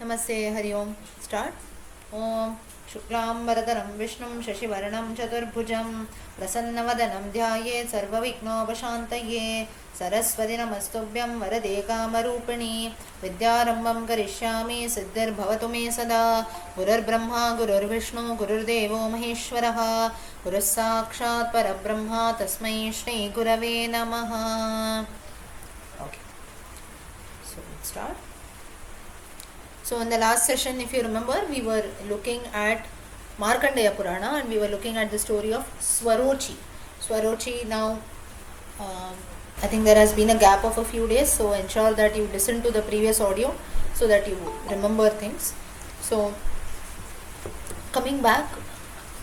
Namaste, Hari Om. Start. Om Shuklam Varadaram Vishnum Shashivaranam Chaturbhujam Prasannavadanam Dhyaye Sarvavighnopashantaye Saraswati Namastubhyam Varade Kamarupini Vidyarambam Karishyami Siddhir Bhavatu Me Sada Gurur Brahma Gurur Vishnu Gurur Devo Maheshwaraha Gurus Sakshat Parabrahma Tasmai Shri Gurave Namaha. Okay, so let's start. So in the last session, if you remember, we were looking at Markandeya Purana and we were looking at the story of Swarochi. Swarochi now, I think there has been a gap of a few days, so ensure that you listen to the previous audio so that you remember things. So coming back,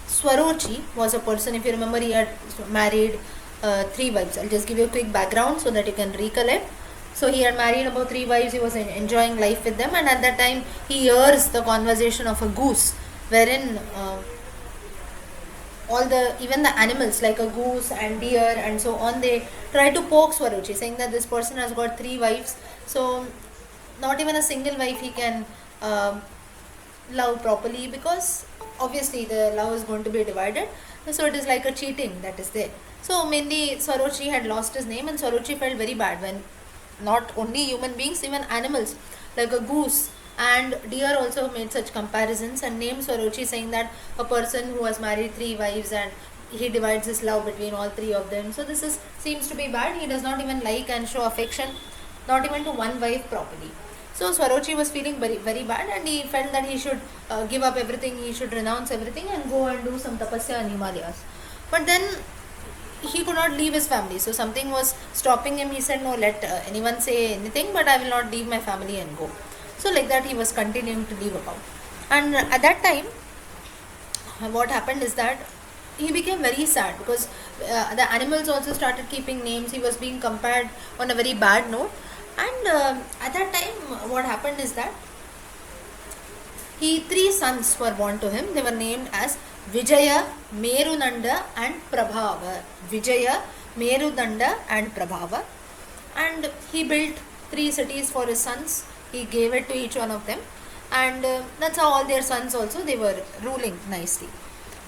Swarochi was a person, if you remember, he had married 3 wives. I'll just give you a quick background so that you can recollect. So he had married about 3 wives, he was enjoying life with them, and at that time he hears the conversation of a goose wherein even the animals like a goose and deer and so on, they try to poke Swarochi, saying that this person has got 3 wives, so not even a single wife he can love properly, because obviously the love is going to be divided, so it is like a cheating that is there. So mainly Swarochi had lost his name, and Swarochi felt very bad when not only human beings, even animals like a goose and deer also made such comparisons and named Swarochi, saying that a person who has married 3 wives and he divides his love between all 3 of them. So this seems to be bad. He does not even like and show affection, not even to one wife properly. So Swarochi was feeling very, very bad, and he felt that he should give up everything, he should renounce everything and go and do some tapasya in Himalayas. But then he could not leave his family, so something was stopping him. He said, no, let anyone say anything, but I will not leave my family and go. So like that he was continuing to leave about. And at that time what happened is that he became very sad, because the animals also started keeping names. He was being compared on a very bad note. And at that time what happened is that 3 sons were born to him. They were named as Vijaya, Merunanda and Prabhava. Vijaya, Merunanda and Prabhava. And he built 3 cities for his sons. He gave it to each one of them. And that's how all their sons also, they were ruling nicely.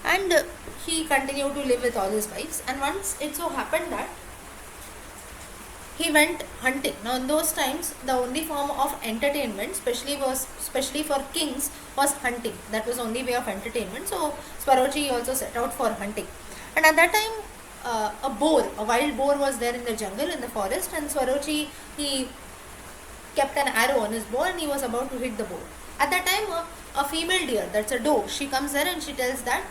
And he continued to live with all his wives. And once it so happened that he went hunting. Now in those times, the only form of entertainment, especially for kings, was hunting. That was the only way of entertainment. So Swarochi also set out for hunting. And at that time, a wild boar was there in the jungle, in the forest, and Swarochi, he kept an arrow on his bow and he was about to hit the boar. At that time, a female deer, that's a doe, she comes there and she tells that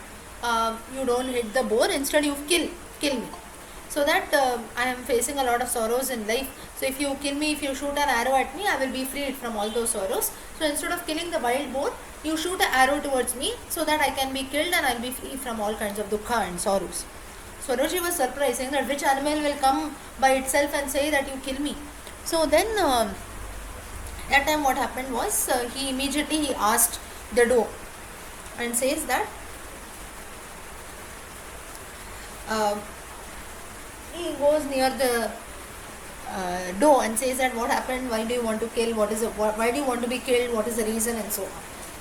you don't hit the boar, instead you kill me, so that I am facing a lot of sorrows in life. So if you kill me, if you shoot an arrow at me, I will be freed from all those sorrows. So instead of killing the wild boar, you shoot an arrow towards me so that I can be killed and I will be free from all kinds of dukkha and sorrows. Swarochi was surprised, saying that which animal will come by itself and say that you kill me. So then that time what happened was, he immediately asked the doe and says that he goes near the doe and says that what happened, why do you want to kill, why do you want to be killed, what is the reason, and so on.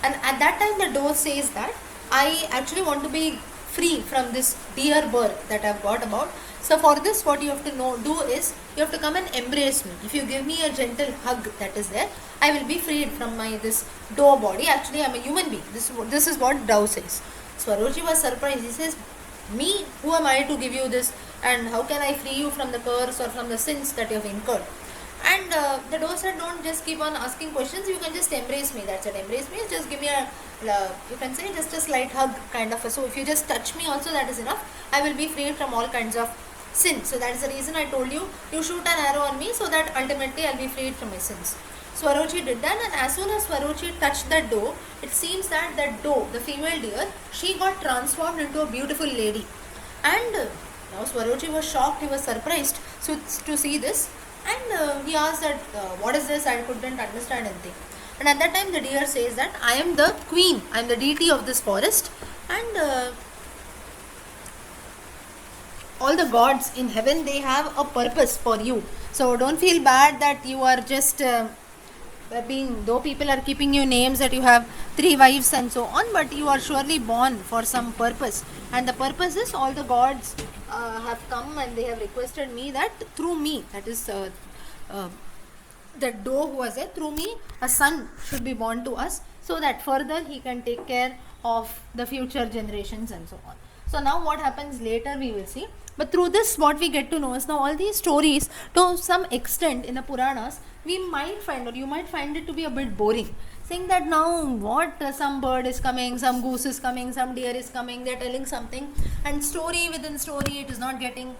And at that time the doe says that I actually want to be free from this deer birth that I've got about. So for this, what you have to do is you have to come and embrace me. If you give me a gentle hug that is there, I will be freed from this doe body. Actually I'm a human being. This is what doe says. Swarochi was surprised. He says, me, who am I to give you this, and how can I free you from the curse or from the sins that you have incurred? And the doe said, don't just keep on asking questions, you can just embrace me. That's it, embrace me, just give me you can say just a slight hug kind of. So if you just touch me also, that is enough. I will be freed from all kinds of sins. So that is the reason I told you, you shoot an arrow on me so that ultimately I'll be freed from my sins. Swarochi did that, and as soon as Swarochi touched that doe, it seems that doe, the female deer, she got transformed into a beautiful lady. And now Swarochi was shocked, he was surprised to see this, and he asked that what is this, I couldn't understand anything. And at that time the deer says that I am the queen, I am the deity of this forest, and all the gods in heaven, they have a purpose for you. So don't feel bad that you are just though people are keeping you names that you have 3 wives and so on, but you are surely born for some purpose, and the purpose is all the gods have come and they have requested me that through me, that is uh, that doe who was there, through me a son should be born to us, so that further he can take care of the future generations and so on. So now what happens later we will see, but through this what we get to know is now all these stories to some extent in the Puranas we might find, or you might find it to be a bit boring, saying that now what, some bird is coming, some goose is coming, some deer is coming, they're telling something, and story within story, it is not getting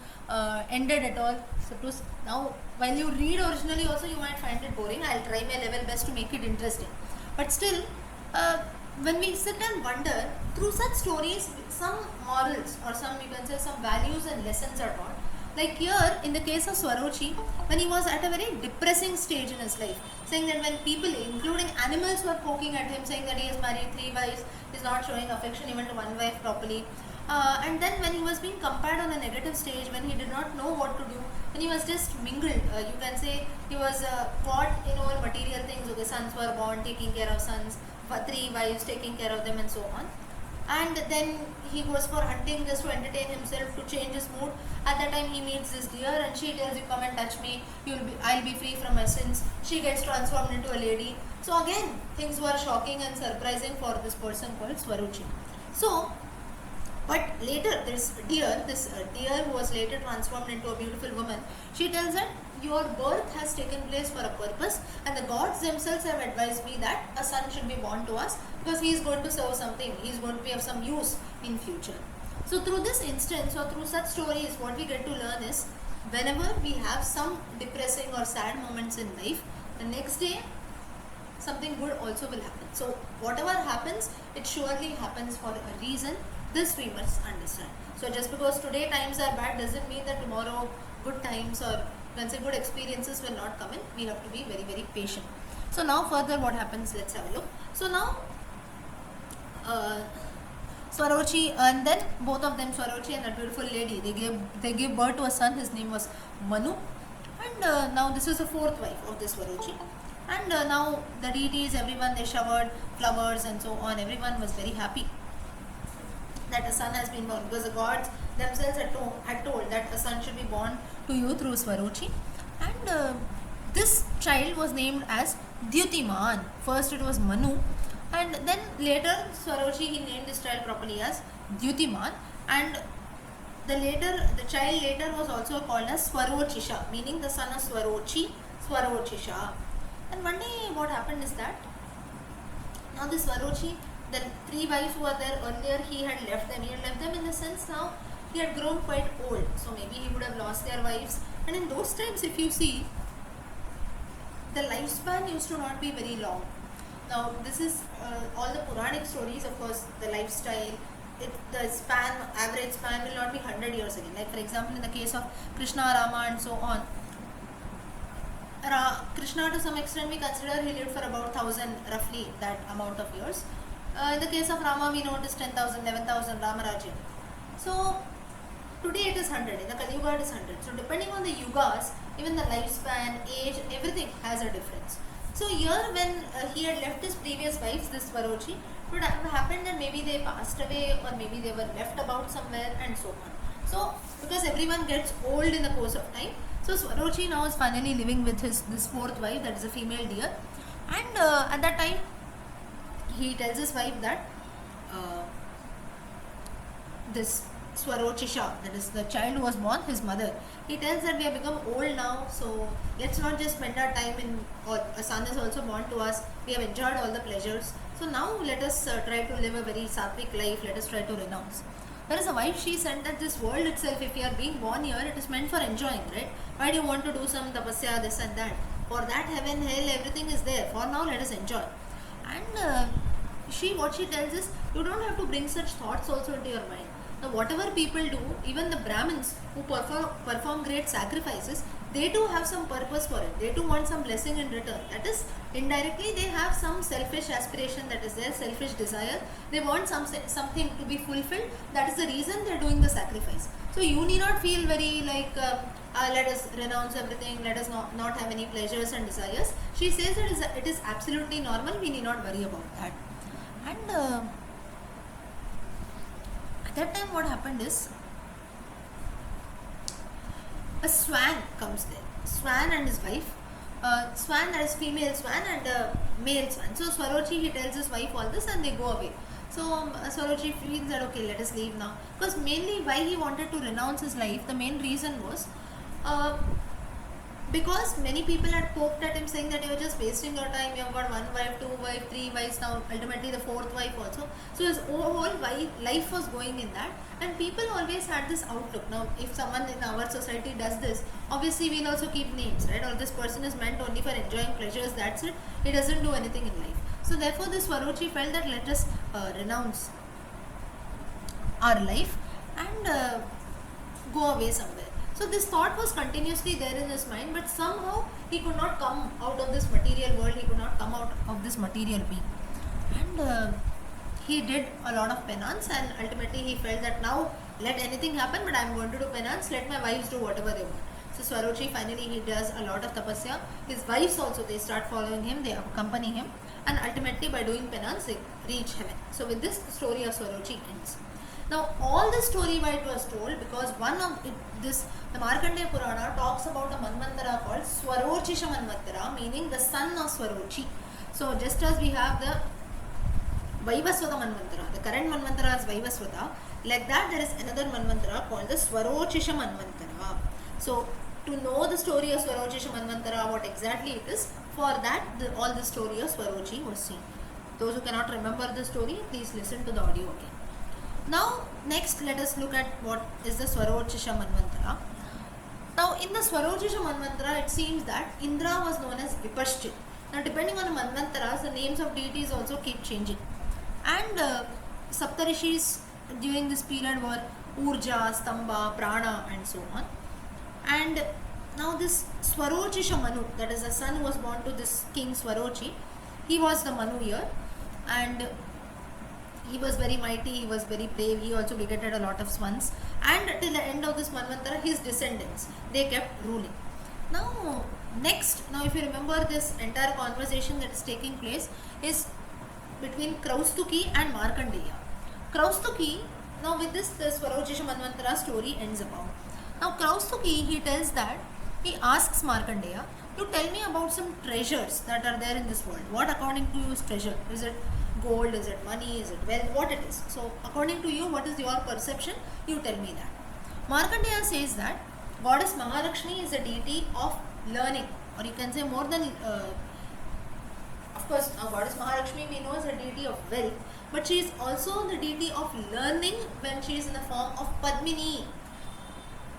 ended at all. So now while you read originally also you might find it boring. I'll try my level best to make it interesting, but still when we sit and wonder through such stories, some morals or some, you can say, some values and lessons are taught. Like here in the case of Swarochi, when he was at a very depressing stage in his life, saying that when people, including animals, were poking at him, saying that he has married 3 wives, he's not showing affection even to one wife properly. And then when he was being compared on a negative stage, when he did not know what to do, when he was just mingled, you can say he was caught in all material things. Okay, sons were born, taking care of sons, 3 wives, taking care of them, and so on. And then he goes for hunting just to entertain himself, to change his mood. At that time he meets this deer and she tells you, come and touch me, I'll be free from my sins. She gets transformed into a lady. So again things were shocking and surprising for this person called Swaruchi. So but later this deer who was later transformed into a beautiful woman, she tells that your birth has taken place for a purpose, and the gods themselves have advised me that a son should be born to us because he is going to serve something, he is going to be of some use in future. So through this instance or through such stories, what we get to learn is whenever we have some depressing or sad moments in life, the next day something good also will happen. So whatever happens, it surely happens for a reason. This we must understand. So just because today times are bad doesn't mean that tomorrow good times, or when say good experiences, will not come in. We have to be very, very patient. So now further what happens, let's have a look. So now Swarochi, and then both of them, Swarochi and that beautiful lady, they gave birth to a son. His name was Manu, and now this is the 4th wife of this Swarochi. And now the deities, everyone, they showered flowers and so on. Everyone was very happy that a son has been born, because the gods themselves had told that a son should be born to you through Swarochi. And this child was named as Dyutiman. First it was Manu, and then later Swarochi, he named this child properly as Dyutiman. And the child later was also called as Swarochisha, meaning the son of Swarochi, Swarochisha. And one day what happened is that now this Swarochi, the 3 wives who were there earlier, he had left them. He had left them in the sense now he had grown quite old. So maybe he would have lost their wives. And in those times, if you see, the lifespan used to not be very long. Now this is all the Puranic stories, of course, the lifestyle, the average span will not be 100 years again. Like for example, in the case of Krishna, Rama and so on, Krishna to some extent we consider he lived for about 1000, roughly that amount of years. In the case of Rama, we know it is 10,000, 11,000 Ramarajya. So today it is 100, in the Kali Yuga it is 100. So depending on the yugas, even the lifespan, age, everything has a difference. So here when he had left his previous wives, this Swarochi, it would have happened that maybe they passed away, or maybe they were left about somewhere and so on. So because everyone gets old in the course of time, so Swarochi now is finally living with this 4th wife, that is a female deer. And at that time he tells his wife that this Swarochisha, that is the child who was born, his mother, he tells that we have become old now, so let's not just spend our time in, or a son is also born to us, we have enjoyed all the pleasures, so now let us try to live a very sattvic life, let us try to renounce. Whereas the wife, she said that this world itself, if you are being born here, it is meant for enjoying, right? Why do you want to do some tapasya, this and that? For that, heaven, hell, everything is there. For now, let us enjoy. And what she tells is, you don't have to bring such thoughts also into your mind. Now, whatever people do, even the Brahmins who perform great sacrifices, they too have some purpose for it. They too want some blessing in return. That is, indirectly they have some selfish aspiration, that is their selfish desire. They want something to be fulfilled. That is the reason they are doing the sacrifice. So you need not feel very like let us renounce everything, let us not have any pleasures and desires. She says that it is absolutely normal, we need not worry about that. And at that time what happened is, a swan comes there. Swan and his wife. Swan, that is female swan, and male swan. So Swarochi, he tells his wife all this and they go away. So Swarochi feels that okay, let us leave now. Because mainly why he wanted to renounce his life, the main reason was because many people had poked at him saying that you are just wasting your time, you have got one wife, two wife, three wives, now ultimately the fourth wife also. So his whole life was going in that, and people always had this outlook. Now if someone in our society does this, obviously we'll also keep names, right? Or this person is meant only for enjoying pleasures, that's it, he doesn't do anything in life. So therefore this Swarochi felt that let us renounce our life and go away somewhere. So this thought was continuously there in his mind, but somehow he could not come out of this material world, he could not come out of this material being. And he did a lot of penance, and ultimately he felt that now let anything happen, but I am going to do penance, let my wives do whatever they want. So Swarochi finally he does a lot of tapasya. His wives also, they start following him, they accompany him, and ultimately by doing penance they reach heaven. So with this, the story of Swarochi ends. Now all the story why it was told, because one of the Markandeya Purana talks about a Manvantara called Swarochisha Manvantara, meaning the son of Swarochi. So just as we have the Vaivasvata Manvantara, the current Manvantara is Vaivasvata, like that there is another Manvantara called the Swarochisha Manvantara. So to know the story of Swarochisha Manvantara, what exactly it is, for that all the story of Swarochi was seen. Those who cannot remember the story, please listen to the audio again. Now next let us look at what is the Swarochisha Manvantara. Now in the Swarochisha Manvantara it seems that Indra was known as Vipashchit. Now depending on the Manvantaras, the names of deities also keep changing. And Saptarishis during this period were Urja, Stamba, Prana and so on. And now this Swarochisha Manu, that is the son who was born to this king Swarochi, he was the Manu here, and he was very mighty, he was very brave, he also begetted a lot of swans, and till the end of this Manvantara his descendants, they kept ruling. Now next, now if you remember, this entire conversation that is taking place is between Kraustuki and Markandeya. Kraustuki, now with this the Swarochisha Manvantara story ends about. Now Kraustuki, he tells that, he asks Markandeya, you tell me about some treasures that are there in this world. What according to you is treasure? Is it gold, is it money, is it wealth, what it is? So according to you, what is your perception? You tell me that. Markandeya says that Goddess Mahalakshmi is a deity of learning, or you can say more than of course Goddess Mahalakshmi we know is a deity of wealth, but she is also the deity of learning when she is in the form of Padmini.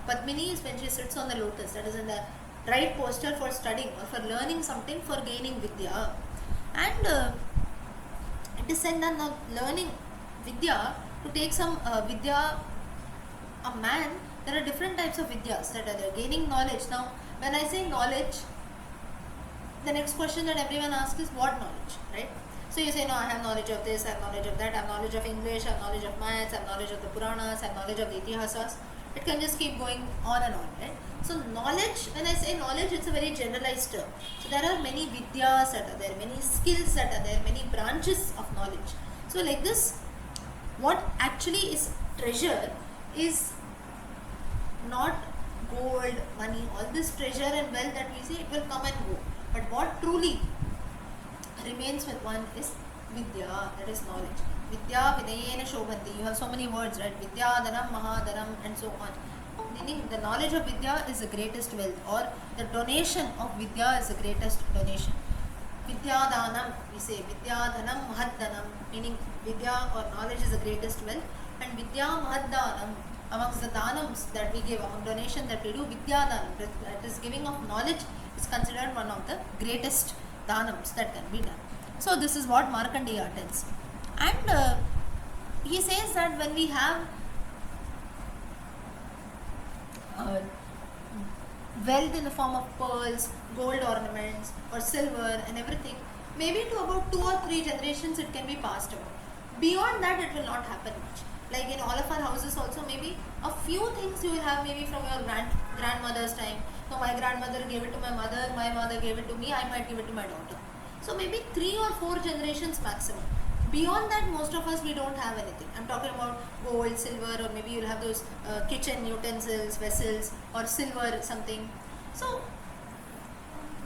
Padmini is when she sits on the lotus, that is in the right posture for studying or for learning something, for gaining vidya. And it is said that now learning vidya, to take some vidya, a man, there are different types of vidyas that are there. Gaining knowledge. Now when I say knowledge, the next question that everyone asks is what knowledge, right? So you say, no, I have knowledge of this, I have knowledge of that, I have knowledge of English, I have knowledge of maths, I have knowledge of the Puranas, I have knowledge of the Itihasas. It can just keep going on and on, right? So knowledge, when I say knowledge, it's a very generalized term. So there are many vidyas that are there, many skills that are there, many branches of knowledge. So like this, what actually is treasure is not gold, money, all this treasure and wealth that we see, it will come and go. But what truly remains with one is vidya, that is knowledge. Vidya vinayena shobhanti. You have so many words, right? Vidyadanam, Mahadanam and so on. Meaning the knowledge of vidya is the greatest wealth, or the donation of vidya is the greatest donation. Vidyadanam, we say Vidyadanam, Mahaddanam, meaning vidya or knowledge is the greatest wealth, and Vidya Mahaddanam, amongst the danams that we give, among donation that we do, Vidyadanam, that is giving of knowledge, is considered one of the greatest danams that can be done. So this is what Markandeya tells. And he says that when we have wealth in the form of pearls, gold ornaments or silver and everything, maybe to about 2 or 3 generations it can be passed about. Beyond that it will not happen much. Like in all of our houses also, maybe a few things you will have maybe from your grandmother's time. So my grandmother gave it to my mother gave it to me, I might give it to my daughter. So maybe 3 or 4 generations maximum. Beyond that, most of us, we don't have anything. I'm talking about gold, silver, or maybe you'll have those kitchen utensils, vessels, or silver something. So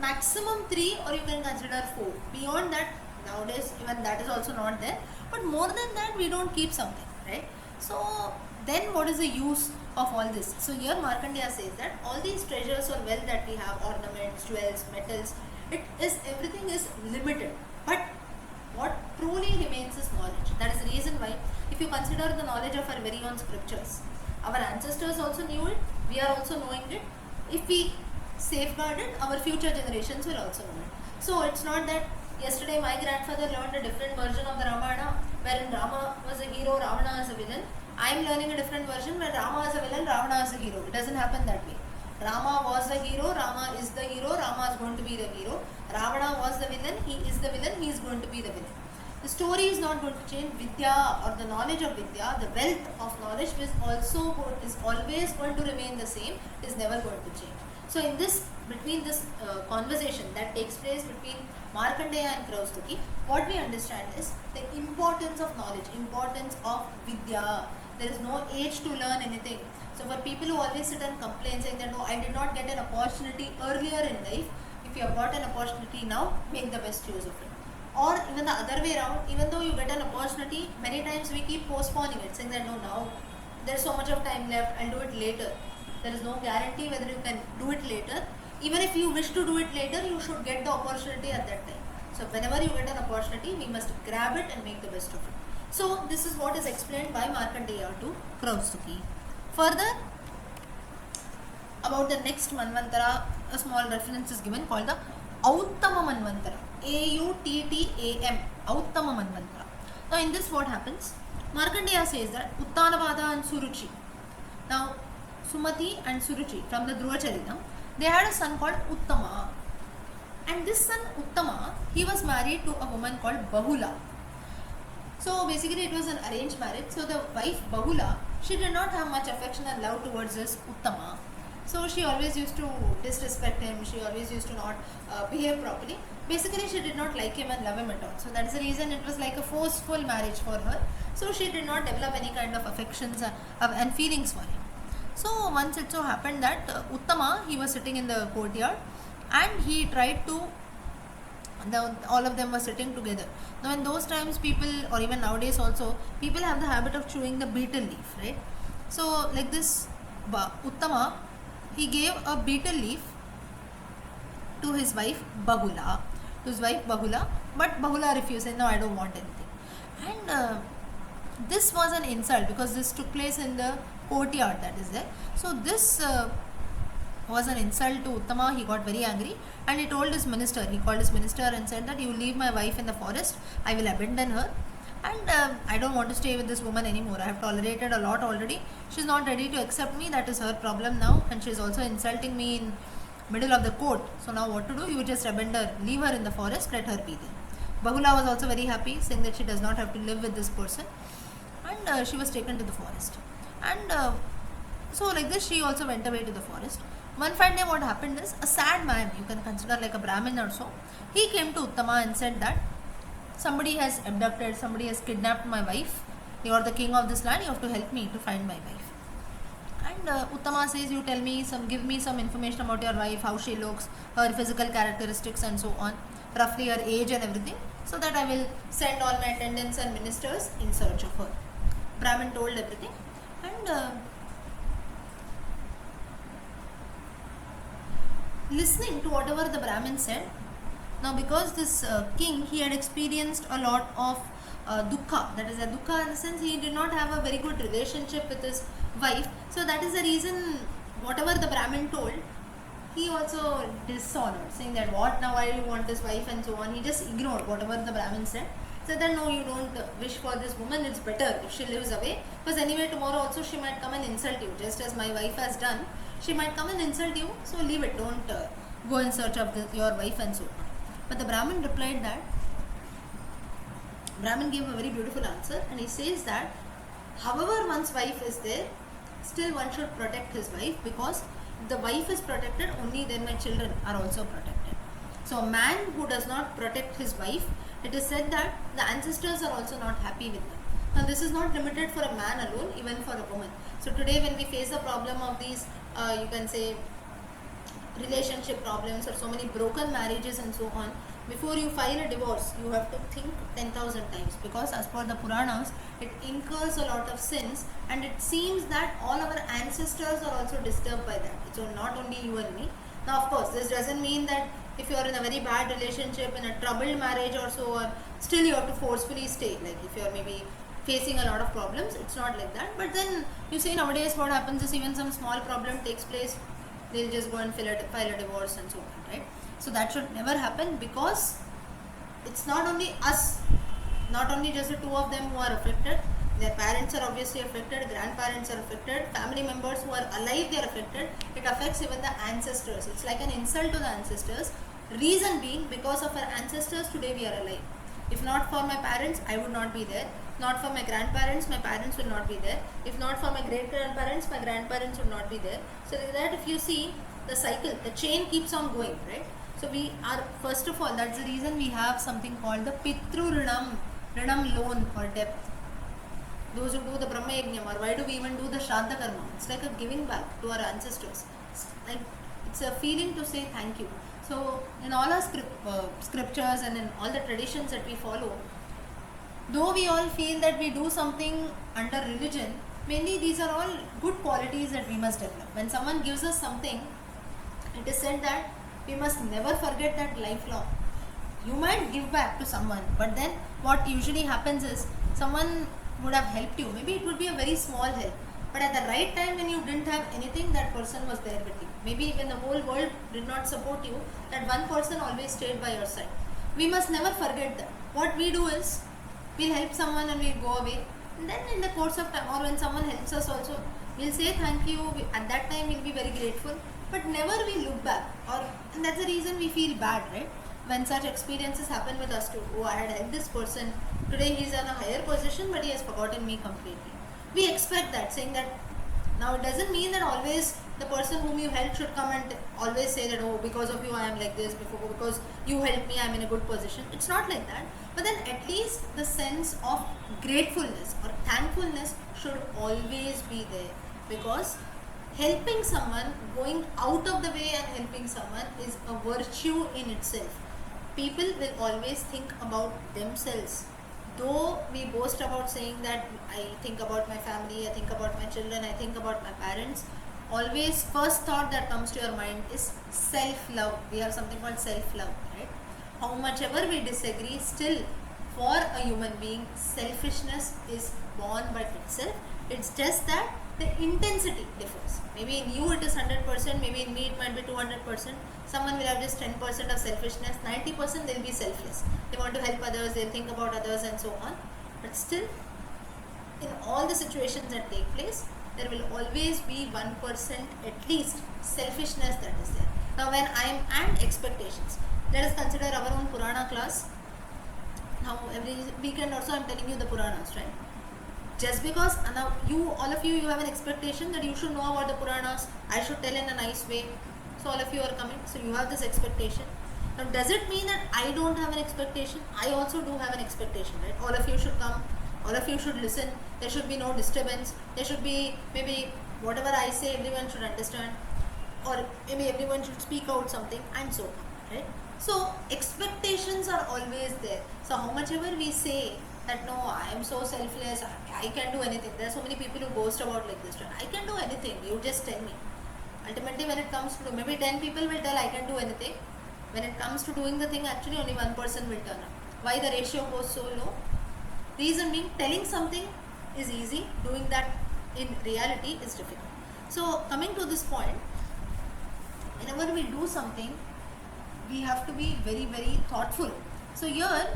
maximum 3, or you can consider 4. Beyond that, nowadays even that is also not there. But more than that, we don't keep something, right? So then what is the use of all this? So here Markandeya says that all these treasures or wealth that we have, ornaments, jewels, metals, everything is limited. But what truly remains is knowledge. That is the reason why, if you consider the knowledge of our very own scriptures, our ancestors also knew it, we are also knowing it. If we safeguard it, our future generations will also know it. So it's not that yesterday my grandfather learned a different version of the Ramayana, wherein Rama was a hero, Ravana is a villain. I am learning a different version where Rama is a villain, Ravana is a hero. It doesn't happen that way. Rama was the hero, Rama is the hero, Rama is going to be the hero. Ravana was the villain, he is the villain, he is going to be the villain. The story is not going to change. Vidya, or the knowledge of Vidya, the wealth of knowledge, is always going to remain the same, is never going to change. So in this, between this conversation that takes place between Markandeya and Kraustuki, what we understand is the importance of knowledge, importance of Vidya. There is no age to learn anything. So for people who always sit and complain saying that, no, I did not get an opportunity earlier in life, if you have got an opportunity now, make the best use of it. Or even the other way around, even though you get an opportunity, many times we keep postponing it, saying that no, now there is so much of time left, I'll do it later. There is no guarantee whether you can do it later. Even if you wish to do it later, you should get the opportunity at that time. So whenever you get an opportunity, we must grab it and make the best of it. So this is what is explained by Markandeya to Kraustuki. Further, about the next Manvantara, a small reference is given called the Auttama Manvantara. Auttam, Auttama Manvantara. Now in this what happens? Markandeya says that Uttanavada and Suruchi. Now Sumati and Suruchi from the Dhruva Charitam, they had a son called Uttama. And this son Uttama, he was married to a woman called Bahula. So basically it was an arranged marriage. So the wife Bahula, she did not have much affection and love towards this Uttama. So she always used to disrespect him, she always used to not behave properly. Basically she did not like him and love him at all. So that is the reason it was like a forceful marriage for her. So she did not develop any kind of affections and feelings for him. So once it so happened that Uttama, he was sitting in the courtyard and he tried to, all of them were sitting together. Now in those times people, or even nowadays also, people have the habit of chewing the betel leaf, right? So like this Uttama, he gave a betel leaf to his wife Bahula, but Bahula refused, said no, I don't want anything. And this was an insult because this took place in the courtyard that is there. So this was an insult to Uttama. He got very angry and he told his minister, he called his minister and said that you leave my wife in the forest, I will abandon her, and I don't want to stay with this woman anymore. I have tolerated a lot already. She's not ready to accept me, that is her problem now, and she's also insulting me in middle of the court. So now what to do? You just abandon her, leave her in the forest, let her be there. Bahula was also very happy, saying that she does not have to live with this person, and she was taken to the forest. And so like this she also went away to the forest. One fine day what happened is, a sad man, you can consider like a Brahmin or so, he came to Uttama and said that somebody has abducted, somebody has kidnapped my wife, you are the king of this land, you have to help me to find my wife. And Uttama says, you tell me give me some information about your wife, how she looks, her physical characteristics and so on, roughly her age and everything, so that I will send all my attendants and ministers in search of her. Brahmin told everything, and listening to whatever the Brahmin said. Now because this king, he had experienced a lot of dukkha, that is a dukkha in the sense he did not have a very good relationship with his wife. So that is the reason whatever the Brahmin told, he also dishonored, saying that what now, why do you want this wife and so on. He just ignored whatever the Brahmin said. Said that no, you don't wish for this woman, it's better if she lives away, because anyway tomorrow also she might come and insult you, just as my wife has done. She might come and insult you, so leave it, don't go in search of your wife and so on. But the Brahmin replied that, Brahmin gave a very beautiful answer, and he says that However, one's wife is there, still one should protect his wife, because if the wife is protected, only then my children are also protected. So a man who does not protect his wife, it is said that the ancestors are also not happy with them. Now this is not limited for a man alone, even for a woman. So today when we face the problem of these, you can say, relationship problems or so many broken marriages and so on, before you file a divorce you have to think 10,000 times, because as per the Puranas it incurs a lot of sins, and it seems that all our ancestors are also disturbed by that. So not only you and me. Now of course this doesn't mean that if you are in a very bad relationship, in a troubled marriage or so on, still you have to forcefully stay. Like if you are maybe facing a lot of problems, it's not like that. But then you see nowadays what happens is, even some small problem takes place, they'll just go and file a divorce and so on, right? So that should never happen, because it's not only us, not only just the two of them who are affected, their parents are obviously affected, grandparents are affected, family members who are alive, they are affected. It affects even the ancestors. It's like an insult to the ancestors. Reason being, because of our ancestors today we are alive. If not for my parents, I would not be there. Not for my grandparents, my parents will not be there. If not for my great grandparents, my grandparents would not be there. So like that, if you see the cycle, the chain keeps on going, right? So we are, first of all, that's the reason we have something called the Pitru Rinam loan or debt. Those who do the Brahma Yajnam, or why do we even do the Shraddha Karma? It's like a giving back to our ancestors. It's a feeling to say thank you. So in all our scriptures and in all the traditions that we follow, though we all feel that we do something under religion, mainly these are all good qualities that we must develop. When someone gives us something, it is said that we must never forget that lifelong. You might give back to someone, but then what usually happens is, someone would have helped you. Maybe it would be a very small help, but at the right time when you didn't have anything, that person was there with you. Maybe when the whole world did not support you, that one person always stayed by your side. We must never forget that. What we do is, we'll help someone and we'll go away, and then in the course of time, or when someone helps us also, we'll say thank you. At that time we'll be very grateful, but never we look back. And that's the reason we feel bad, right? When such experiences happen with us too. Oh, I had helped this person, today he's in a higher position, but he has forgotten me completely. We expect that, saying that. Now it doesn't mean that always the person whom you helped should come and always say that, oh, because of you I am like this, because you helped me I am in a good position. It's not like that. But then at least the sense of gratefulness or thankfulness should always be there, because helping someone, going out of the way and helping someone, is a virtue in itself. People will always think about themselves. Though we boast about saying that I think about my family, I think about my children, I think about my parents, always first thought that comes to your mind is self-love. We have something called self-love, right? How much ever we disagree, still for a human being, selfishness is born by itself. It's just that the intensity differs. Maybe in you it is 100%, maybe in me it might be 200%. Someone will have just 10% of selfishness, 90% they'll be selfless. They want to help others, they'll think about others and so on. But still, in all the situations that take place, there will always be 1% at least selfishness that is there. Now when and expectations. Let us consider our own Purana class. Now every weekend also I am telling you the Puranas, right? Just because now all of you have an expectation that you should know about the Puranas, I should tell in a nice way. So all of you are coming, so you have this expectation. Now does it mean that I don't have an expectation? I also do have an expectation, right? All of you should come, all of you should listen, there should be no disturbance, there should be, maybe whatever I say everyone should understand, or maybe everyone should speak out something, and so on, right? So expectations are always there. So how much ever we say that no, I am so selfless, I can do anything. There are so many people who boast about like this, right? I can do anything, you just tell me. Ultimately when it comes to, maybe 10 people will tell I can do anything. When it comes to doing the thing, actually only one person will turn up. Why the ratio goes so low? Reason being, telling something is easy, doing that in reality is difficult. So coming to this point, whenever we do something, we have to be very, very thoughtful. So here,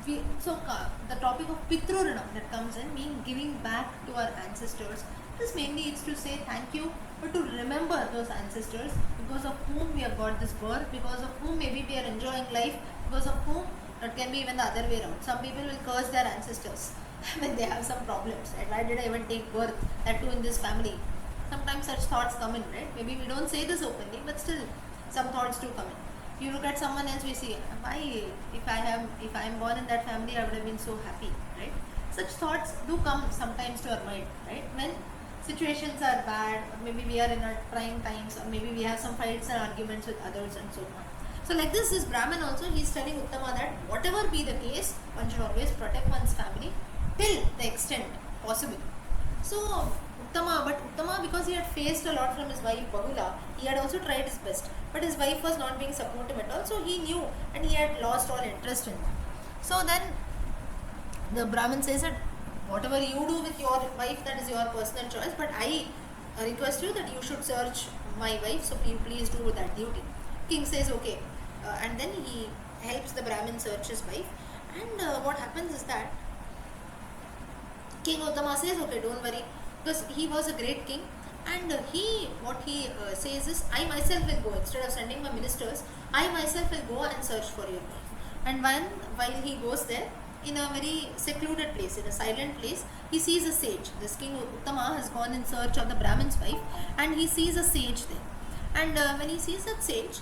the topic of Pitru Rinam that comes in, meaning giving back to our ancestors. This mainly is to say thank you, but to remember those ancestors because of whom we have got this birth, because of whom maybe we are enjoying life, because of whom, that can be even the other way around. Some people will curse their ancestors. when they have some problems, right? Why did I even take birth, that too in this family? Sometimes such thoughts come in, right? Maybe we don't say this openly, but still some thoughts do come in. You look at someone else, we see, why, if I am born in that family, I would have been so happy, right? Such thoughts do come sometimes to our mind, right? When situations are bad, or maybe we are in our trying times, or maybe we have some fights and arguments with others and so on. So like this Brahmin also, he is telling Uttama that whatever be the case, one should always protect one's family till the extent possible. So Uttama, because he had faced a lot from his wife Bahula, he had also tried his best. But his wife was not being supportive at all, so he knew and he had lost all interest in that. So then the Brahmin says that whatever you do with your wife, that is your personal choice, but I request you that you should search my wife, so please do that duty. King says okay, and then he helps the Brahmin search his wife. And what happens is that King Uttama says okay, don't worry, because he was a great king, and what he says is, I myself will go, instead of sending my ministers, I myself will go and search for your wife. And while he goes there, in a very secluded place, in a silent place, he sees a sage. This King Uttama has gone in search of the Brahmin's wife, and he sees a sage there. And when he sees that sage,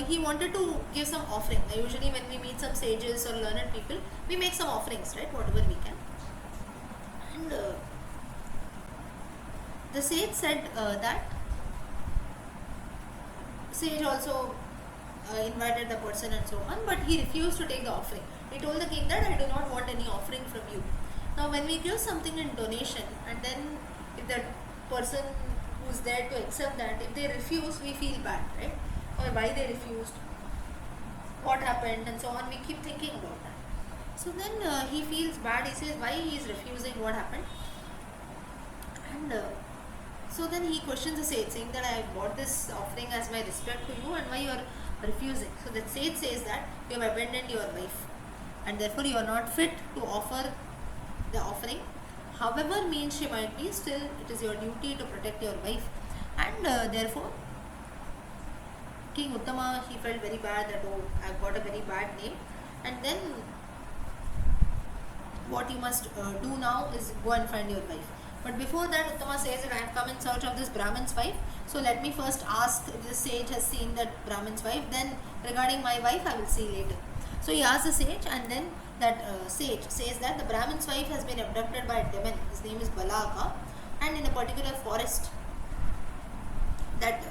he wanted to give some offering. Usually when we meet some sages or learned people, we make some offerings, right, whatever we can. And the sage said that sage also invited the person and so on, but he refused to take the offering. He told the king that I do not want any offering from you. Now when we give something in donation, and then if the person who's there to accept that, if they refuse, we feel bad, right? Or why they refused, what happened, and so on. We keep thinking about that. So then he feels bad. He says why he is refusing, what happened. And so then he questions the sage, saying that I bought this offering as my respect to you, and why you are refusing. So the sage says that you have abandoned your wife, and therefore you are not fit to offer the offering. However mean she might be, still it is your duty to protect your wife. And therefore King Uttama, he felt very bad that, oh, I've got a very bad name. And then what you must do now is go and find your wife. But before that, Uttama says that I have come in search of this Brahmin's wife. So let me first ask if the sage has seen that Brahmin's wife. Then regarding my wife, I will see later. So he asks the sage, and then that sage says that the Brahmin's wife has been abducted by a demon. His name is Balaka, and in a particular forest that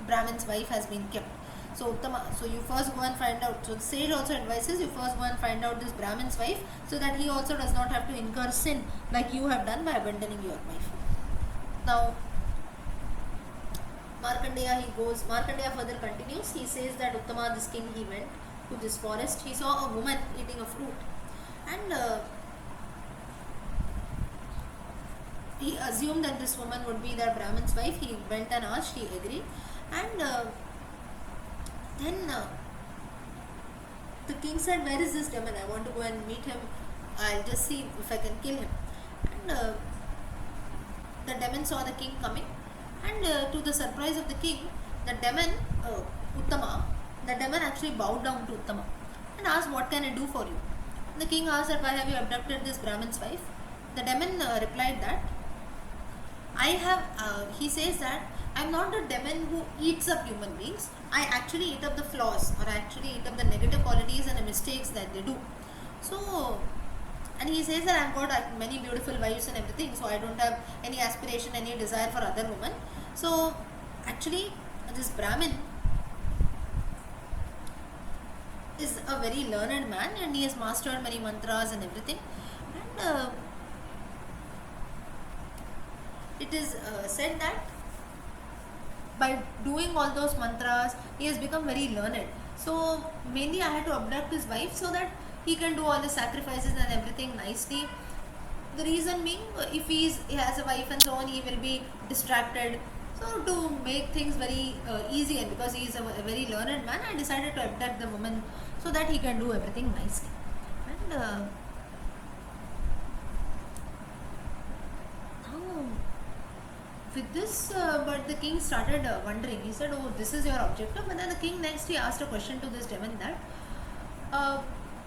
Brahmin's wife has been kept. So so you first go and find out. So the sage also advises you first go and find out this Brahmin's wife, so that he also does not have to incur sin like you have done by abandoning your wife. Now Markandeya further continues. He says that Uttama, this king, he went to this forest. He saw a woman eating a fruit, and he assumed that this woman would be that Brahmin's wife. He went and asked, he agreed, and then the king said, where is this demon? I want to go and meet him. I'll just see if I can kill him. And the demon saw the king coming, and to the surprise of the king, the demon, Uttama, the demon actually bowed down to Uttama and asked, what can I do for you? And the king asked that, why have you abducted this Brahmin's wife? The demon replied that, he says that I'm not a demon who eats up human beings. I actually eat up the flaws, or I actually eat up the negative qualities and the mistakes that they do. So, and he says that I've got many beautiful wives and everything, so I don't have any aspiration, any desire for other women. So, actually, this Brahmin is a very learned man, and he has mastered many mantras and everything. And it is said that by doing all those mantras, he has become very learned. So mainly I had to abduct his wife so that he can do all the sacrifices and everything nicely. The reason being, if he has a wife and so on, he will be distracted. So to make things very easy, and because he is a very learned man, I decided to abduct the woman so that he can do everything nicely. And with this, but the king started wondering. He said, oh, this is your objective. But then the king next, he asked a question to this demon that,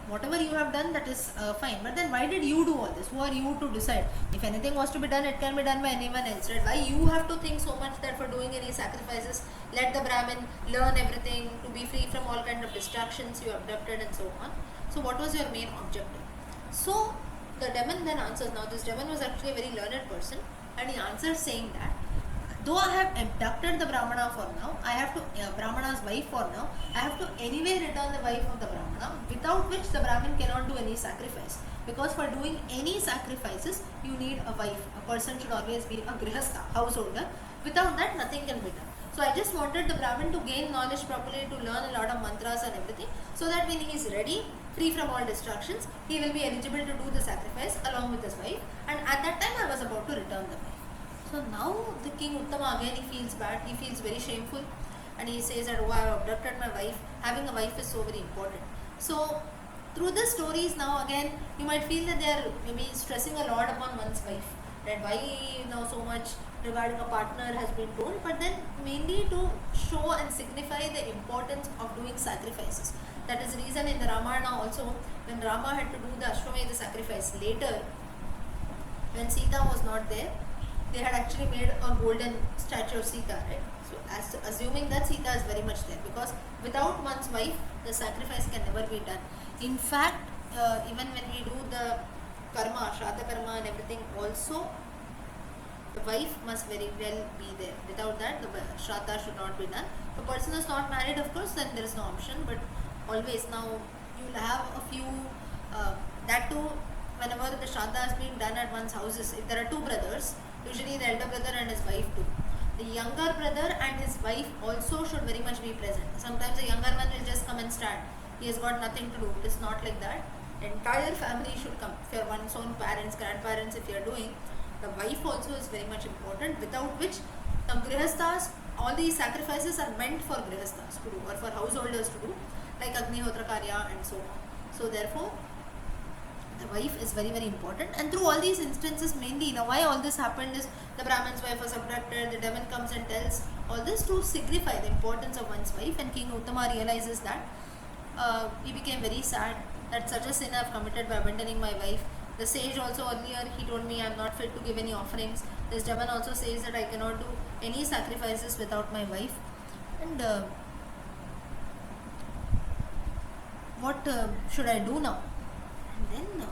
whatever you have done, that is fine. But then why did you do all this? Who are you to decide? If anything was to be done, it can be done by anyone else, right? Why you have to think so much that for doing any sacrifices, let the Brahmin learn everything, to be free from all kind of distractions you abducted and so on. So what was your main objective? So the demon then answers. Now this demon was actually a very learned person, and he answers saying that though I have abducted the Brahmana for now, I have to Brahmana's wife for now, I have to anyway return the wife of the Brahmana, without which the Brahmin cannot do any sacrifice. Because for doing any sacrifices, you need a wife. A person should always be a grihastha, householder. Without that, nothing can be done. So I just wanted the Brahmin to gain knowledge properly, to learn a lot of mantras and everything, so that when he is ready, free from all distractions, he will be eligible to do the sacrifice along with his wife. And at that time, I was about to return the wife. So now the king Uttama again, he feels bad, he feels very shameful, and he says that, oh, I have abducted my wife. Having a wife is so very important. So through the stories now again, you might feel that they are maybe stressing a lot upon one's wife, that why so much regarding a partner has been told, but then mainly to show and signify the importance of doing sacrifices. That is the reason in the Ramayana also, when Rama had to do the Ashwamedha sacrifice later, when Sita was not there, they had actually made a golden statue of Sita, right? So assuming that Sita is very much there, because without one's wife, the sacrifice can never be done. In fact, even when we do the karma, Shraddha karma and everything, also the wife must very well be there. Without that, the Shraddha should not be done. If a person is not married, of course, then there is no option, but always now you will have a few, that too, whenever the Shraddha is being done at one's houses, if there are two brothers, usually the elder brother and his wife too. The younger brother and his wife also should very much be present. Sometimes the younger one will just come and stand. He has got nothing to do. It is not like that. The entire family should come. If you are one's own parents, grandparents, if you are doing, the wife also is very much important, without which grihasthas, all these sacrifices are meant for grihasthas to do, or for householders to do, like Agnihotra Karya and so on. So therefore, the wife is very, very important. And through all these instances, mainly, why all this happened is the Brahman's wife was abducted, the demon comes and tells all this to signify the importance of one's wife, and King Uttama realizes that. He became very sad that such a sin I have committed by abandoning my wife. The sage also earlier, he told me I am not fit to give any offerings. This demon also says that I cannot do any sacrifices without my wife. And what should I do now? And then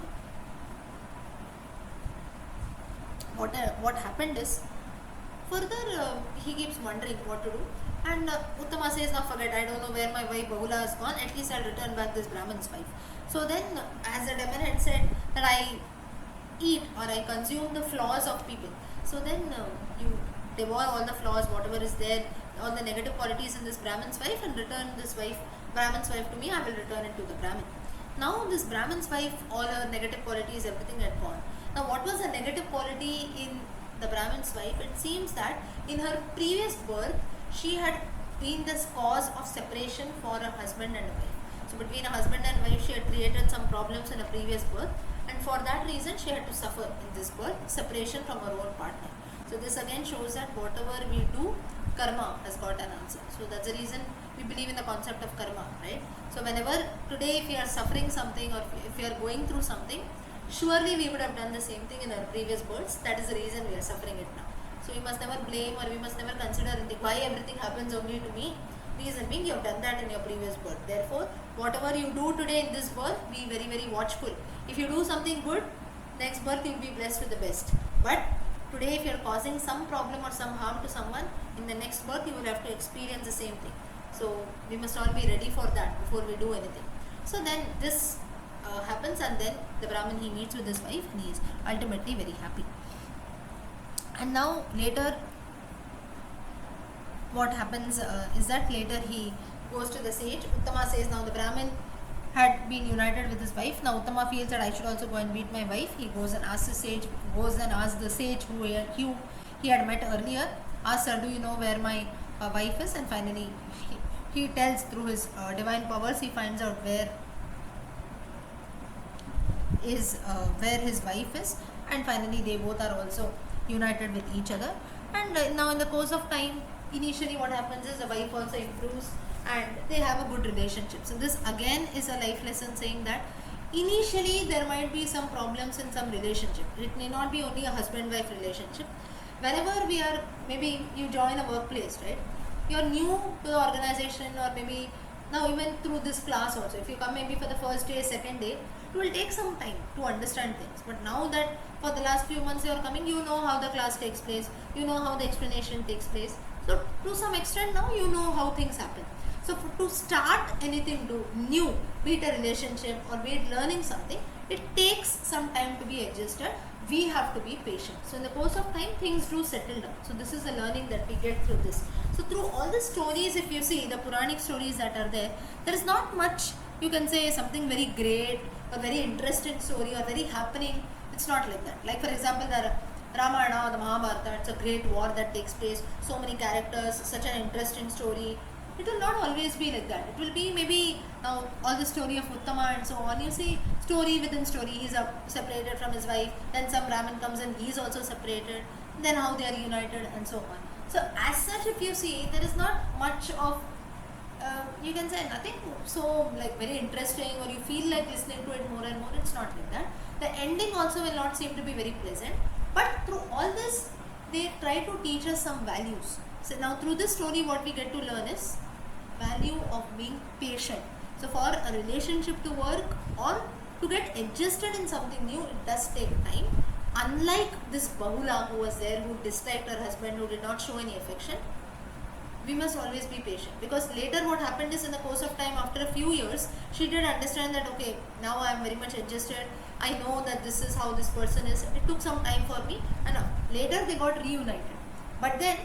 what happened is, further he keeps wondering what to do, and Uttama says, now forget, I don't know where my wife Bahula has gone, at least I'll return back this Brahman's wife. So then, as the demon had said, that I eat or I consume the flaws of people. So then you devour all the flaws, whatever is there, all the negative qualities in this Brahman's wife, and return this wife, Brahman's wife to me, I will return it to the Brahmin. Now this Brahman's wife, all her negative qualities, everything had gone. Now what was the negative quality in the Brahman's wife? It seems that in her previous birth, she had been the cause of separation for a husband and a wife. So between a husband and wife, she had created some problems in a previous birth, and for that reason she had to suffer in this birth, separation from her own partner. So this again shows that whatever we do, karma has got an answer. So that's the reason we believe in the concept of karma, right? So whenever today if we are suffering something, or if we are going through something, surely we would have done the same thing in our previous births. That is the reason we are suffering it now. So we must never blame, or we must never consider and think why everything happens only to me. Reason being, you have done that in your previous birth. Therefore, whatever you do today in this birth, be very, very watchful. If you do something good, next birth you will be blessed with the best. But today if you are causing some problem or some harm to someone, in the next birth you will have to experience the same thing. So we must all be ready for that before we do anything. So then this happens, and then the Brahmin, he meets with his wife, and he is ultimately very happy. And now later what happens is that later he goes to the sage. Uttama says, now the Brahmin had been united with his wife. Now Uttama feels that I should also go and meet my wife. He goes and asks the sage, who he had met earlier, asks her, do you know where my wife is? And finally he tells through his divine powers, he finds out where his wife is, and finally they both are also united with each other. And now in the course of time, initially what happens is the wife also improves and they have a good relationship. So this again is a life lesson saying that Initially, there might be some problems in some relationship. It may not be only a husband-wife relationship. Whenever we are, maybe you join a workplace, right? You're new to the organization, or maybe now even through this class also. If you come maybe for the first day, second day, it will take some time to understand things. But now that for the last few months you are coming, you know how the class takes place, you know how the explanation takes place. So to some extent now you know how things happen. So to start anything new, be it a relationship or be it learning something, it takes some time to be adjusted. We have to be patient. So in the course of time, things do settle down. So this is the learning that we get through this. So through all the stories, if you see the Puranic stories that are there, there is not much you can say something very great or very interesting story or very happening. It's not like that. Like for example, the Ramayana or the Mahabharata, it's a great war that takes place. So many characters, such an interesting story. It will not always be like that. It will be maybe now all the story of Uttama and so on. You see story within story. He's separated from his wife. Then some Brahmin comes and he's also separated. Then how they are united and so on. So as such, if you see, there is not much of you can say nothing so like very interesting, or you feel like listening to it more and more. It's not like that. The ending also will not seem to be very pleasant. But through all this, they try to teach us some values. So now through this story, what we get to learn is value of being patient. So for a relationship to work or to get adjusted in something new, it does take time. Unlike this Bahula who was there, who disliked her husband, who did not show any affection, we must always be patient, because later what happened is in the course of time, after a few years, she did understand that okay, now I am very much adjusted. I know that this is how this person is. It took some time for me, and later they got reunited. But then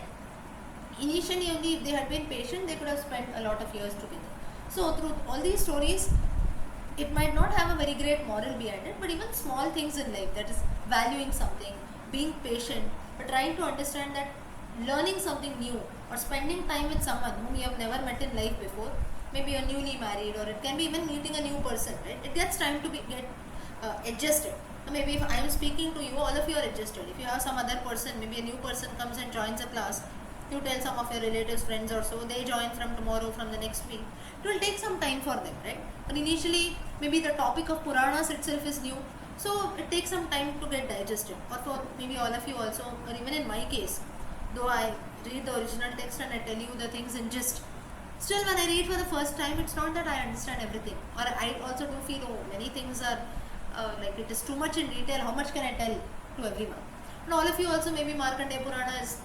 initially only if they had been patient, they could have spent a lot of years together. So through all these stories, it might not have a very great moral behind it, but even small things in life, that is valuing something, being patient, but trying to understand that learning something new or spending time with someone whom you have never met in life before, maybe you're newly married, or it can be even meeting a new person, right? It gets time to get adjusted. So maybe if I am speaking to you, all of you are adjusted. If you have some other person, maybe a new person comes and joins a class, you tell some of your relatives, friends or so, they join from tomorrow, from the next week. It will take some time for them, right? But initially, maybe the topic of Puranas itself is new, so it takes some time to get digested. Or for maybe all of you also, or even in my case, though I read the original text and I tell you the things in gist, still when I read for the first time, it's not that I understand everything. Or I also do feel, oh, many things are like it is too much in detail, how much can I tell to everyone? And all of you also, maybe Markandeya Purana is,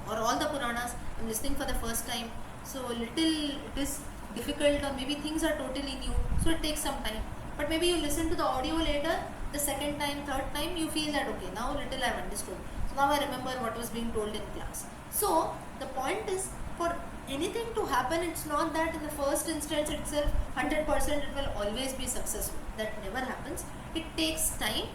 or all the Puranas, I'm listening for the first time, so little it is difficult, or maybe things are totally new, so it takes some time. But maybe you listen to the audio later, the second time, third time, you feel that okay, now little I've understood. So now I remember what was being told in class. So the point is, for anything to happen, it's not that in the first instance itself 100% it will always be successful. That never happens. It takes time.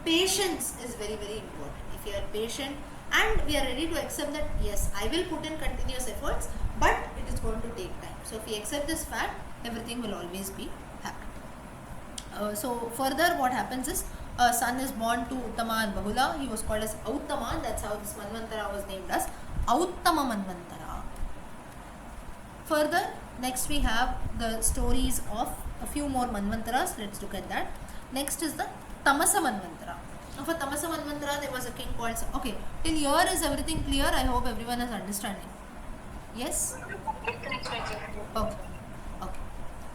Patience is very, very important. If you are patient and we are ready to accept that yes, I will put in continuous efforts, but it is going to take time. So if we accept this fact, everything will always be happy. So further what happens is, a son is born to Uttama and Bahula. He was called as Auttama. That's how this Manvantara was named as Auttama Manvantara. Further, next we have the stories of a few more Manvantaras. Let's look at that. Next is the Tamasa Manvantara. Now for Tamasa Manvantara, there was a king called... Okay, till here is everything clear? I hope everyone is understanding. Yes? Okay. Okay.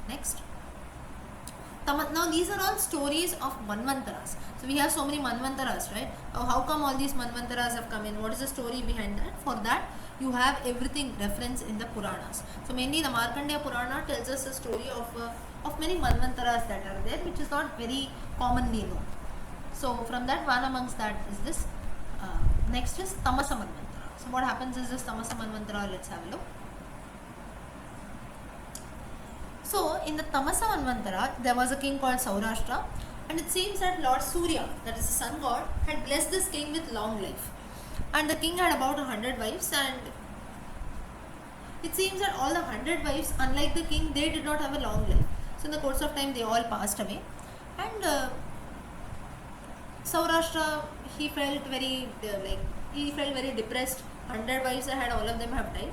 Next. Now these are all stories of Manvantaras. So we have so many Manvantaras, right? How come all these Manvantaras have come in? What is the story behind that? For that, you have everything referenced in the Puranas. So mainly the Markandeya Purana tells us a story of many Manvantaras that are there, which is not very commonly known. So from that, one amongst that is this. Next is Tamasa Manvantara. So what happens is this Tamasa Manvantara, let's have a look. So in the Tamasa Manvantara, there was a king called Saurashtra, and it seems that Lord Surya, that is the sun god, had blessed this king with long life. And the king had about 100 wives, and it seems that all the 100 wives, unlike the king, they did not have a long life. So in the course of time, they all passed away. And Saurashtra, he felt very depressed. 100 wives I had, all of them have died.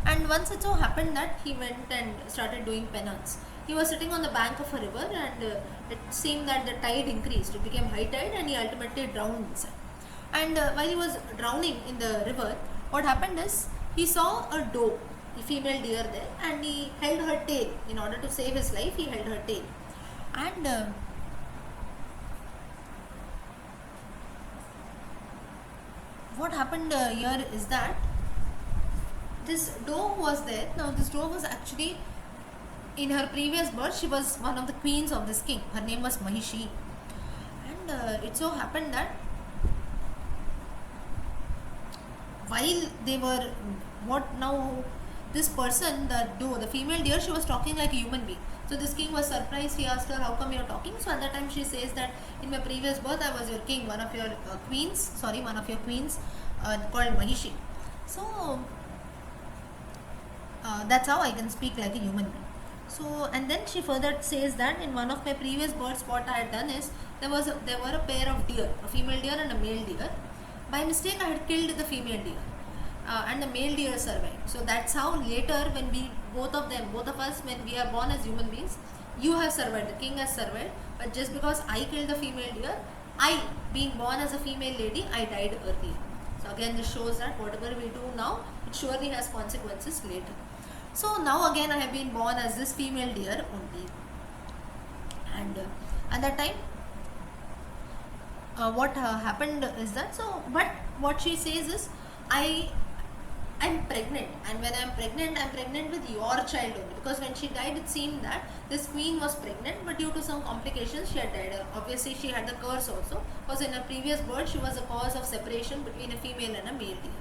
And once it so happened that he went and started doing penance. he was sitting on the bank of a river, and it seemed that the tide increased. It became high tide, and he ultimately drowned inside. And while he was drowning in the river, what happened is he saw a doe, a female deer there, and he held her tail. In order to save his life, he held her tail. And what happened here is that this doe was there. Now this doe was actually, in her previous birth, she was one of the queens of this king. Her name was Mahishi. And it so happened that while they were, this person, the doe, the female deer, she was talking like a human being. So this king was surprised. He asked her, how come you're talking? So at that time she says that in my previous birth I was your king, one of your queens called Mahishi. So that's how I can speak like a human being. So, and then she further says that in one of my previous births, what I had done is, there were a pair of deer, a female deer and a male deer. By mistake I had killed the female deer, and the male deer survived. So that's how later, when both of us, when we are born as human beings, you have survived, the king has survived, but just because I killed the female deer, I, being born as a female lady, I died earlier. So again, this shows that whatever we do now, it surely has consequences later. So now again I have been born as this female deer only. And at that time, what happened is that, but what she says is, I'm pregnant, and when I'm pregnant with your child only, because when she died, it seemed that this queen was pregnant, but due to some complications she had died. Obviously she had the curse also, because in her previous birth she was a cause of separation between a female and a male deer.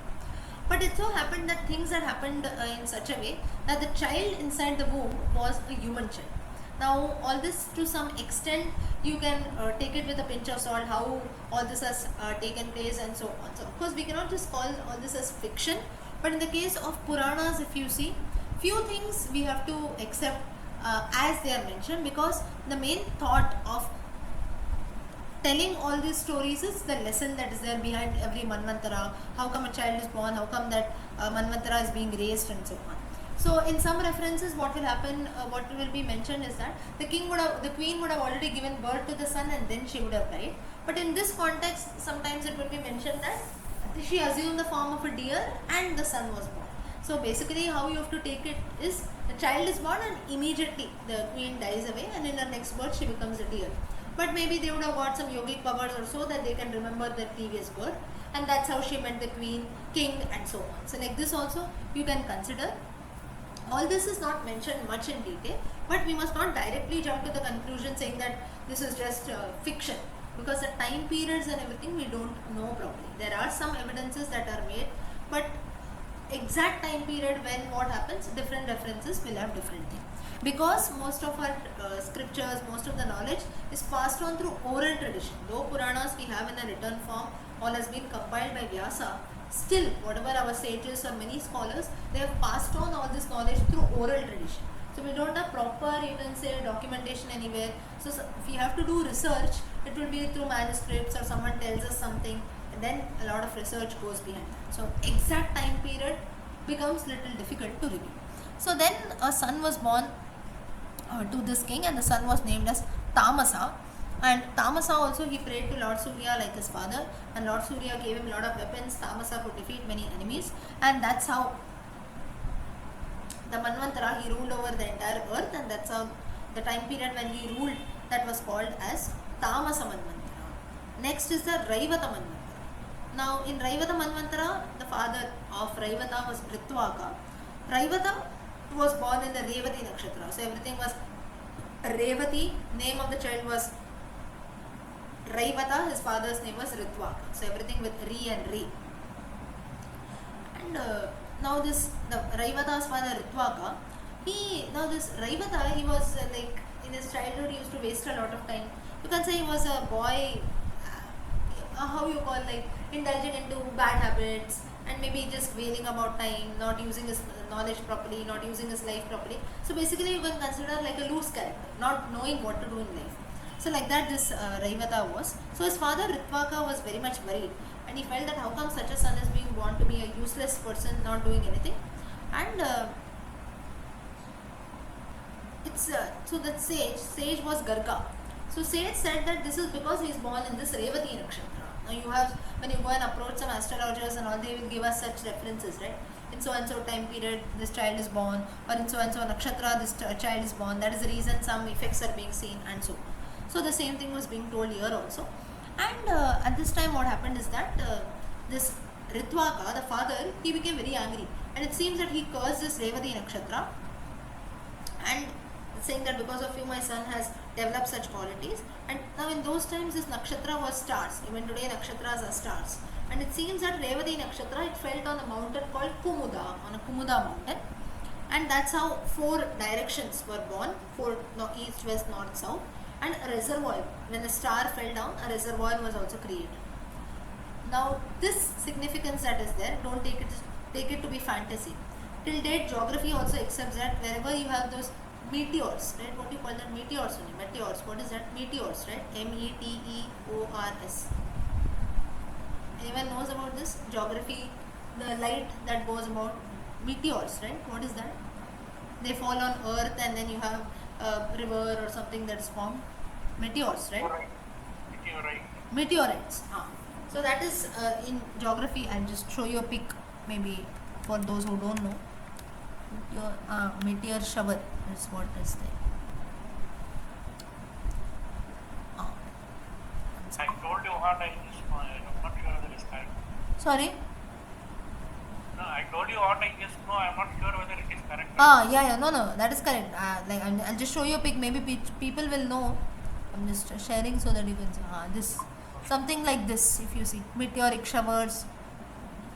But it so happened that things had happened in such a way that the child inside the womb was a human child. Now all this, to some extent, you can take it with a pinch of salt, how all this has taken place and so on. So of course we cannot just call all this as fiction, but in the case of Puranas, if you see, few things we have to accept as they are mentioned, because the main thought of telling all these stories is the lesson that is there behind every Manvantara. How come a child is born, how come that Manvantara is being raised, and so on. So in some references, what will happen, what will be mentioned is that the queen would have already given birth to the son, and then she would have died. But in this context, sometimes it will be mentioned that she assumed the form of a deer and the son was born. So basically how you have to take it is, the child is born and immediately the queen dies away, and in her next birth she becomes a deer. But maybe they would have got some yogic powers or so that they can remember their previous birth, and that's how she met the queen, king, and so on. So like this also you can consider. All this is not mentioned much in detail, but we must not directly jump to the conclusion saying that this is just fiction, because the time periods and everything we don't know properly. There are some evidences that are made, but exact time period when what happens, different references will have different things. Because most of our scriptures, most of the knowledge is passed on through oral tradition. Though Puranas we have in a written form, all has been compiled by Vyasa, still whatever our sages or many scholars, they have passed on all this knowledge through oral tradition. So we don't have proper, you can say, documentation anywhere. So if we have to do research, it will be through manuscripts, or someone tells us something, and then a lot of research goes behind that. So exact time period becomes little difficult to review. So then a son was born to this king, and the son was named as Tamasa. And Tamasa also, he prayed to Lord Surya like his father, and Lord Surya gave him a lot of weapons. Tamasa could defeat many enemies, and that's how the Manvantara, he ruled over the entire earth, and that's how the time period when he ruled, that was called as Tamasa Manvantara. Next is the Raivata Manvantara. Now in Raivata Manvantara, the father of Raivata was Ritvaka. Raivata was born in the Revati Nakshatra. So everything was Revati, name of the child was Raivata, his father's name was Ritvaka. So everything with Re and Re. And now the Raivata's father Ritvaka, this Raivata, he was like, in his childhood he used to waste a lot of time. You can say he was a boy, how you call, like indulging into bad habits, and maybe just wailing about time, not using his knowledge properly, not using his life properly. So basically you can consider like a loose character, not knowing what to do in life. So like that this Raivata was. So his father Ritvaka was very much worried, and he felt that how come such a son is being born to be a useless person, not doing anything. And it's so that sage was Garga. So sage said that this is because he is born in this Revati nakshatra. Now you have, when you go and approach some astrologers and all, they will give us such references, right? In so and so time period this child is born, or in so and so nakshatra this child is born. That is the reason some effects are being seen, and so. So the same thing was being told here also. And at this time what happened is that this Ritvaka, the father, he became very angry, and it seems that he cursed this Revati nakshatra, and saying that because of you my son has developed such qualities. And now in those times this nakshatra was stars, even today nakshatras are stars, and it seems that Revati nakshatra, it fell on a mountain called Kumuda, on a Kumuda mountain, and that's how 4 directions were born, 4, no, east, west, north, south, and a reservoir. When a star fell down, a reservoir was also created. Now this significance that is there, don't take it to be fantasy. Till date geography also accepts that wherever you have those meteors, right? What do you call that? Meteors only. Meteors. What is that? Meteors, right? METEORS. Anyone knows about this? Geography, the light that goes about meteors, right? What is that? They fall on earth and then you have a river or something that's formed. Meteors, right? Meteorites. So that is in geography. I'll just show you a pic, maybe for those who don't know. Meteor shower is what is there. I told you what I just know. I'm not sure whether it's correct. Sorry? No, I told you what I just know. I'm not sure whether it is correct. Yeah, no, that is correct. Like I'll just show you a pic. Maybe people will know. I'm just sharing so that you can see. This something like this. If you see meteoric showers,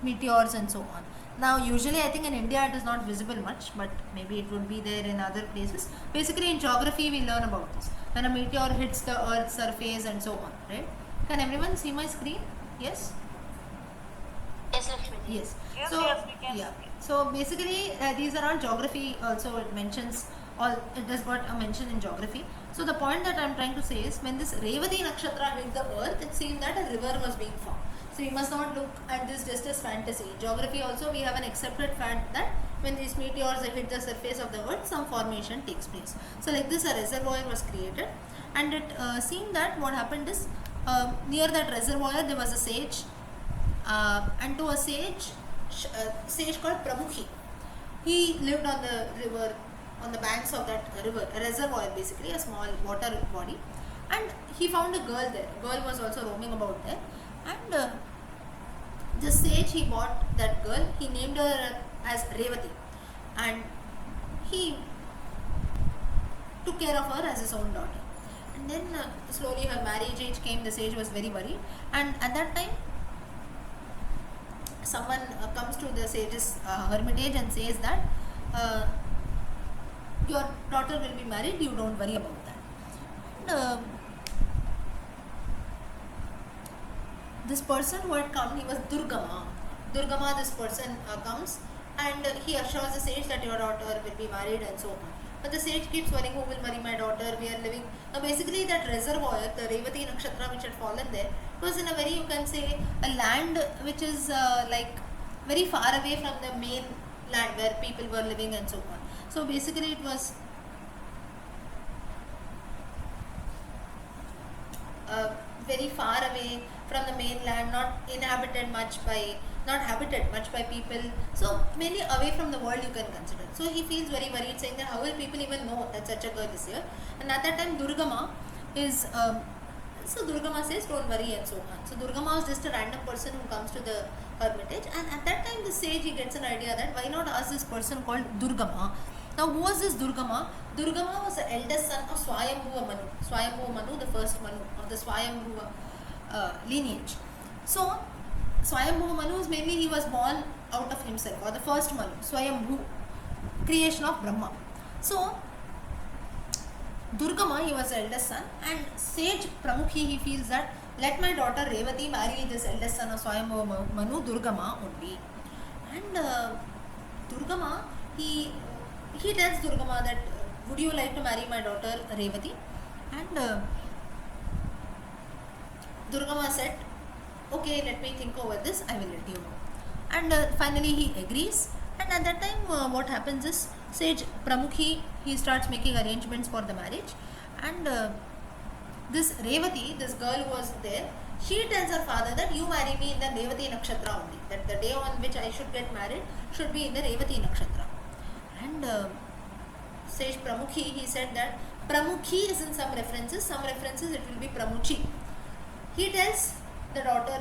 meteors, and so on. Now, usually I think in India it is not visible much, but maybe it would be there in other places. Basically, in geography we learn about this. When a meteor hits the Earth's surface and so on, right? Can everyone see my screen? Yes? Yes, Lakshmi. Yes. Yes, So, yes, we can yeah. see. So basically, these are all geography. Also, it mentions all. It does got a mention in geography. So the point that I am trying to say is, when this Revati nakshatra hit the Earth, it seemed that a river was being formed. So you must not look at this just as fantasy. Geography also, we have an accepted fact that when these meteors hit the surface of the Earth, some formation takes place. So like this, a reservoir was created, and it seemed that what happened is, near that reservoir there was a sage, and to a sage called Pramukhi. He lived on the river, on the banks of that river, a reservoir basically, a small water body, and he found a girl there. A girl was also roaming about there, and the sage, he bought that girl, he named her as Revati, and he took care of her as his own daughter. And then slowly her marriage age came. The sage was very worried, and at that time someone comes to the sage's hermitage and says that your daughter will be married, you don't worry about that. And, this person who had come, he was Durgama. Durgama, this person comes, and he assures the sage that your daughter will be married and so on. But the sage keeps worrying, who will marry my daughter? We are living. Now basically that reservoir, the Revati nakshatra which had fallen there, was in a very, you can say, a land which is like very far away from the main land where people were living and so on. So basically it was very far away from the mainland, not habited much by people, so mainly away from the world, you can consider. So he feels very worried, saying that how will people even know that such a girl is here? And at that time Durgama is so Durgama says don't worry and so on. So Durgama was just a random person who comes to the hermitage, and at that time the sage, he gets an idea that why not ask this person called Durgama. Now who was this Durgama? Durgama was the eldest son of Swayambhuva Manu. Swayambhuva Manu, the first Manu of the Swayambhuva lineage. So Swayambhuva Manu is mainly, he was born out of himself, or the first Manu, Swayambhu, creation of Brahma. So Durgama, he was the eldest son, and sage Pramukhi, he feels that let my daughter Revati marry this eldest son of Swayambhuva Manu, Durgama only. And Durgama, he tells Durgama that would you like to marry my daughter Revati? And Durgama said, okay, let me think over this, I will let you know. And finally he agrees, and at that time what happens is, Sage Pramukhi, he starts making arrangements for the marriage, and this Revati, this girl who was there, she tells her father that you marry me in the Revati Nakshatra only, that the day on which I should get married should be in the Revati Nakshatra. And Sage Pramukhi, he said that Pramukhi is in some references it will be Pramuchi. He tells the daughter,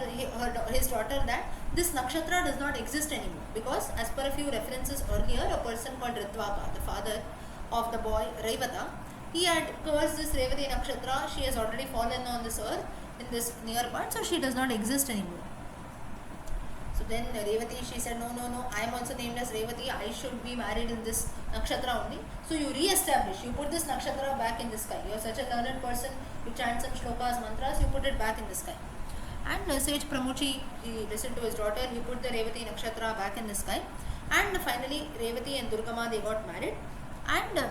his daughter, that this nakshatra does not exist anymore, because as per a few references earlier, a person called Ritvaka, the father of the boy Raivata, he had cursed this Revati nakshatra. She has already fallen on this earth in this near part, so she does not exist anymore. So then Revati, she said, no, I am also named as Revati, I should be married in this nakshatra only. So you re-establish, you put this nakshatra back in the sky. You are such a learned person, you chant some shlokas, mantras, you put it back in the sky. And Sage Pramuchi, he listened to his daughter, he put the Revati nakshatra back in the sky. And finally Revati and Durgama, they got married. And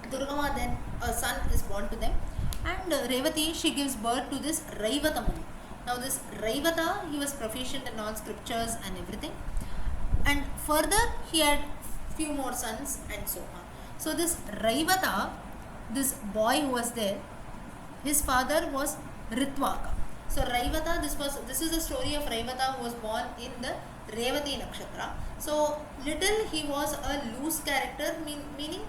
Durgama, then a son is born to them. And Revati, she gives birth to this Raivata Muni. Now this Raivata, he was proficient in all scriptures and everything. And further, he had few more sons and so on. So this Raivata, this boy who was there, his father was Ritvaka. So Raivata, this is the story of Raivata, who was born in the Revati Nakshatra. So little he was a loose character, meaning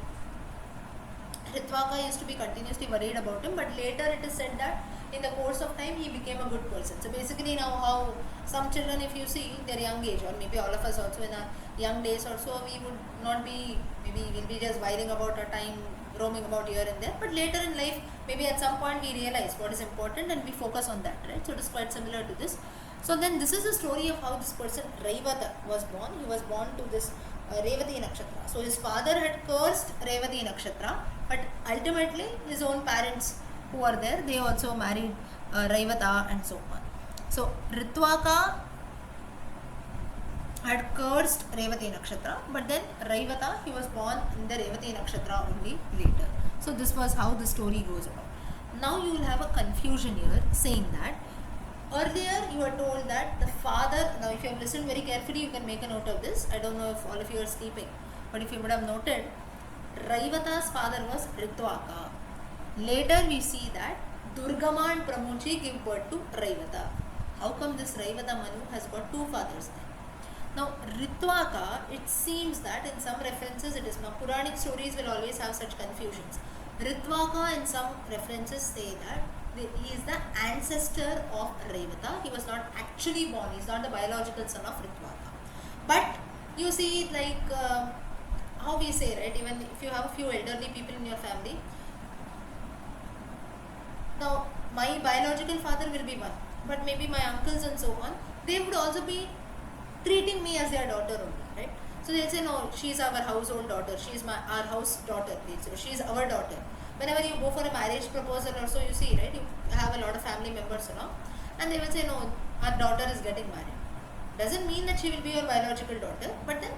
Ritvaka used to be continuously worried about him, but later it is said that in the course of time he became a good person. So basically now how some children, if you see their young age, or maybe all of us also in our young days also, we would not be, maybe we'll be just worrying about our time, roaming about here and there, but later in life maybe at some point we realize what is important and we focus on that, right? So it is quite similar to this. So then this is the story of how this person Raivata was born. He was born to this Revati Nakshatra. So his father had cursed Revati Nakshatra, but ultimately his own parents who are there, they also married Raivata and so on. So Ritvaka had cursed Revati Nakshatra, but then Raivata, he was born in the Revati Nakshatra only later. So this was how the story goes about. Now you will have a confusion here, saying that earlier you were told that the father, now if you have listened very carefully, you can make a note of this. I don't know if all of you are sleeping, but if you would have noted, Raivata's father was Ritvaka. Later we see that Durgama and Pramuchi give birth to Raivata. How come this Raivata Manu has got two fathers then? Now Ritvaka, it seems that in some references it is, now Puranic stories will always have such confusions. Ritvaka in some references say that he is the ancestor of Raivata. He was not actually born, he is not the biological son of Ritvaka. But you see, like how we say, right, even if you have a few elderly people in your family, now my biological father will be one, but maybe my uncles and so on, they would also be treating me as their daughter only, right? So they'll say, no, she is our household daughter, she is our house daughter, so she is our daughter. Whenever you go for a marriage proposal also, you see, right, you have a lot of family members around, and they will say, no, our daughter is getting married. Doesn't mean that she will be your biological daughter, but then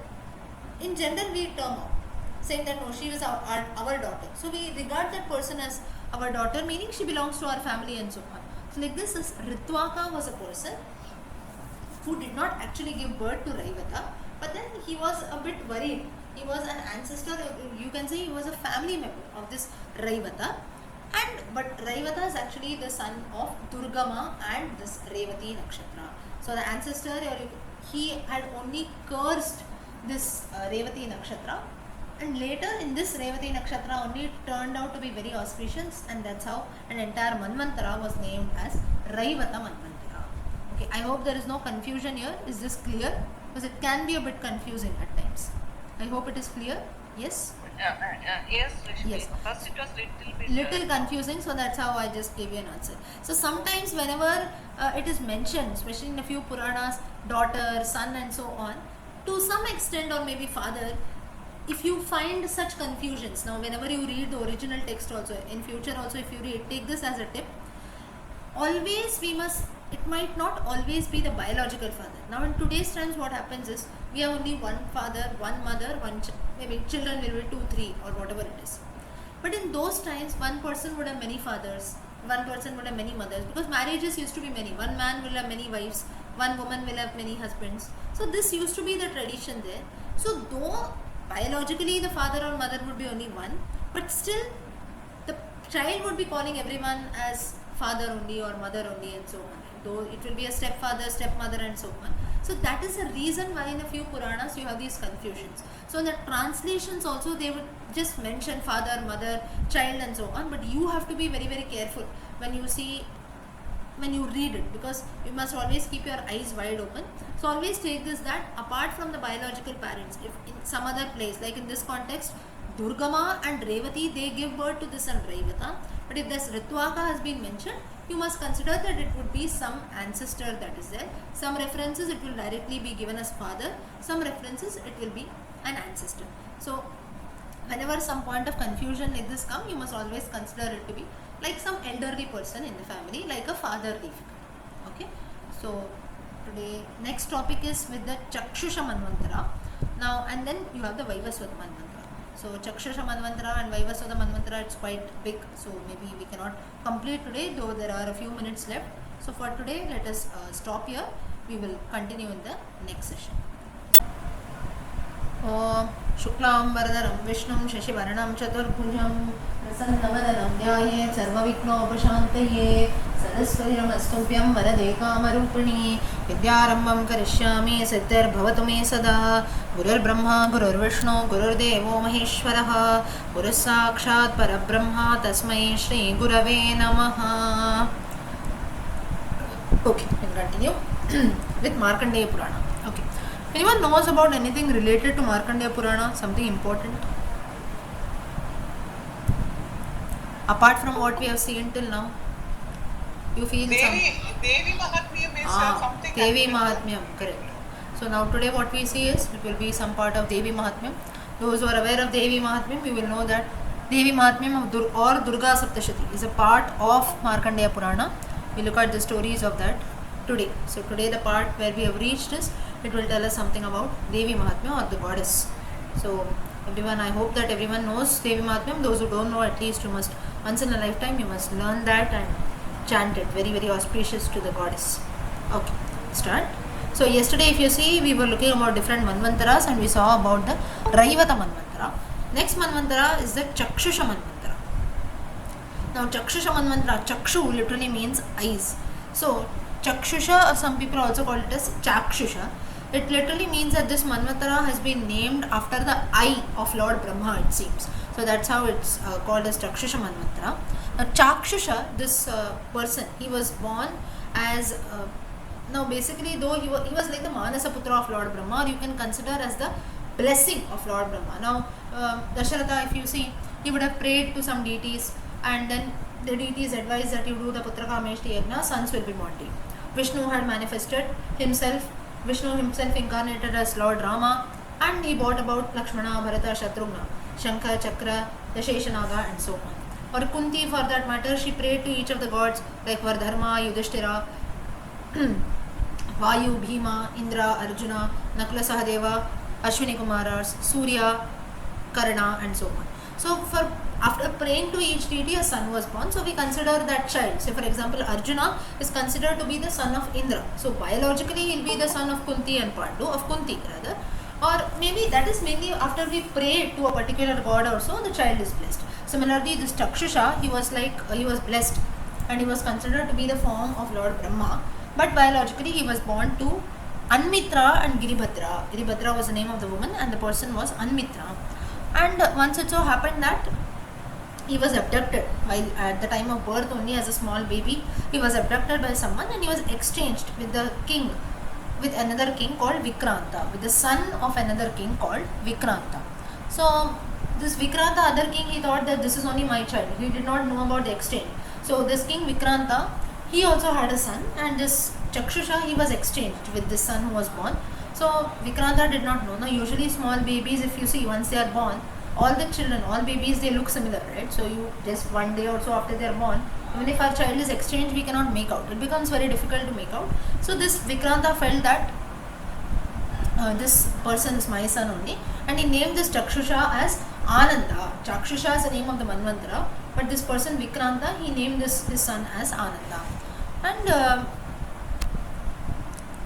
in general we term out, saying that no, she is our daughter. So we regard that person as our daughter, meaning she belongs to our family and so on. So like this, Ritvaka was a person who did not actually give birth to Raivata, but then he was a bit worried. He was an ancestor, you can say he was a family member of this Raivata, but Raivata is actually the son of Durgama and this Revati Nakshatra. So the ancestor, he had only cursed this Revati Nakshatra, and later in this Revati Nakshatra only it turned out to be very auspicious, and that's how an entire Manvantara was named as Raivata Manvantara. Okay, I hope there is no confusion here. Is this clear? Because it can be a bit confusing at times. I hope it is clear. Yes? Yes, Rishmi. Yes. First it was Little confusing, so that's how I just gave you an answer. So sometimes whenever it is mentioned, especially in a few Puranas, daughter, son and so on, to some extent, or maybe father, if you find such confusions, now whenever you read the original text also, in future also if you read, take this as a tip, always it might not always be the biological father. Now in today's times what happens is, we have only one father, one mother, maybe children will be 2, 3 or whatever it is. But in those times, one person would have many fathers, one person would have many mothers, because marriages used to be many. One man will have many wives, one woman will have many husbands. So this used to be the tradition there. So though biologically the father or mother would be only one, but still the child would be calling everyone as father only or mother only and so on, though it will be a stepfather, stepmother and so on. So that is the reason why in a few Puranas you have these confusions. So in the translations also they would just mention father, mother, child and so on, but you have to be very very careful when you read it, because you must always keep your eyes wide open. So always take this, that apart from the biological parents, if in some other place, like in this context Durgama and Revati, they give birth to this son Revata, but if this Ritvaka has been mentioned, you must consider that it would be some ancestor that is there. Some references it will directly be given as father, some references it will be an ancestor. So whenever some point of confusion like this come, you must always consider it to be like some elderly person in the family, like a fatherly figure. Okay, so today next topic is with the Chakshusha Manvantara. Now and then you have the Vaivasvata Manvantara. So Chakshusha Manvantara and Vaivasvata Manvantara, it's quite big, so maybe we cannot complete today, though there are a few minutes left. So for today let us stop here. We will continue in the next session. ॐ शुक्लांबरधरं विष्णुं शशिवर्णं चतुर्भुजं प्रसन्नवदनं ध्यायेत् सर्वविघ्नोपशान्तये सरस्वती नमस्तुभ्यं वरदे कामरूपिणी विद्यारम्भं करिष्यामि सिद्धिर्भवतु मे सदा गुरुर्ब्रह्मा गुरुर्विष्णु गुरुर्देवो महेश्वरः गुरुः साक्षात् परब्रह्म तस्मै श्रीगुरवे नमः. Okay, we'll continue with Markandeya Purana. Okay. Anyone knows about anything related to Markandeya Purana? Something important? Apart from what we have seen till now? You feel Devi Mahatmyam is something. Devi Mahatmyam, correct. So now today what we see is, it will be some part of Devi Mahatmyam. Those who are aware of Devi Mahatmyam, you will know that Devi Mahatmyam or Durga Saptashati is a part of Markandeya Purana. We look at the stories of that today. So today the part where we have reached is, it will tell us something about Devi Mahatmya or the goddess. So everyone, I hope that everyone knows Devi Mahatmya. Those who don't know, at least you must, once in a lifetime, you must learn that and chant it. Very very auspicious to the goddess. Okay, start. So yesterday if you see, we were looking about different Manvantaras and we saw about the Raivata Manvantara. Next Manvantara is the Chakshusha Manvantara. Now Chakshusha Manvantara, Chakshu literally means eyes. So Chakshusha, or some people also call it as Chakshusha. It literally means that this Manvantara has been named after the eye of Lord Brahma, it seems. So that's how it's called as Chakshusha Manvantara. Now Chakshusha, this person, he was born as, now basically though he was like the Manasa Putra of Lord Brahma, or you can consider as the blessing of Lord Brahma. Now Dasharatha, if you see, he would have prayed to some deities, and then the deities advised that you do the Putraka Meshti Yajna, sons will be born to you. Vishnu had manifested himself. Vishnu himself incarnated as Lord Rama, and he brought about Lakshmana, Bharata, Shatrughna, Shankha, Chakra, the Sheshanaga and so on. Or Kunti, for that matter, she prayed to each of the gods like Vardharma, Yudhishthira, Vayu, Bhima, Indra, Arjuna, Nakula Sahadeva, Ashwini Kumaras, Surya, Karna and so on. So after praying to each deity, a son was born. So we consider that child. Say for example, Arjuna is considered to be the son of Indra. So biologically he will be the son of Kunti and Pandu, of Kunti rather. Or maybe that is mainly after we pray to a particular god or so, the child is blessed. Similarly, this Chakshusha, he was blessed and he was considered to be the form of Lord Brahma. But biologically he was born to Anmitra and Giribhadra. Giribhadra was the name of the woman and the person was Anmitra. And once it so happened that he was abducted while at the time of birth only as a small baby. He was abducted by someone and he was exchanged with the king, with another king called Vikranta, with the son of another king called Vikranta. So this Vikranta, other king, he thought that this is only my child. He did not know about the exchange. So this king Vikranta, he also had a son, and this Chakshusha, he was exchanged with this son who was born. So Vikranta did not know. Now usually small babies, if you see, once they are born, all the children, all babies, they look similar, right? So you just one day or so after they are born, even if our child is exchanged, we cannot make out. It becomes very difficult to make out. So this Vikranta felt that this person is my son only, and he named this Chakshusha as Ananda. Chakshusha is the name of the Manvantara, but this person Vikranta, he named his son as Ananda. And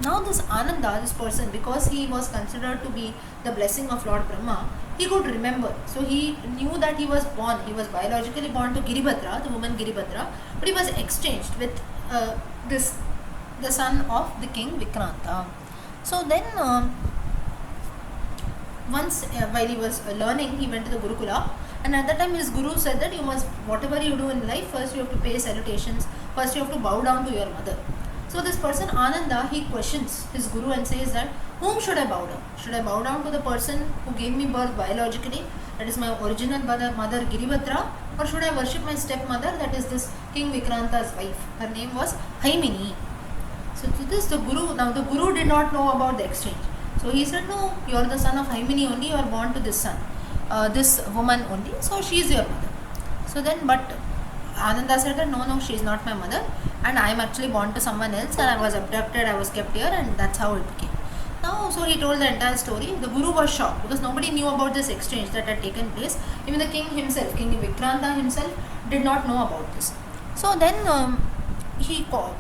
Now this Ananda, this person, because he was considered to be the blessing of Lord Brahma, he could remember. So he knew that he was biologically born to Giribhadra, the woman Giribhadra, but he was exchanged with the son of the king Vikranta. So then once while he was learning, he went to the Gurukula, and at that time his guru said that you must, whatever you do in life, first you have to pay salutations, first you have to bow down to your mother. So this person Ananda, he questions his guru and says that, whom should I bow down? Should I bow down to the person who gave me birth biologically, that is my original mother Giribhadra, or should I worship my stepmother, that is this King Vikranta's wife? Her name was Haimini. So to this the guru did not know about the exchange. So he said, no, you are the son of Haimini only, you are born to this this woman only, so she is your mother. So then, but Ananda said that no, she is not my mother, and I am actually born to someone else, and I was abducted, I was kept here, and that's how it became. Now, so he told the entire story. The guru was shocked because nobody knew about this exchange that had taken place. Even the king himself, King Vikranta himself, did not know about this. So then he called.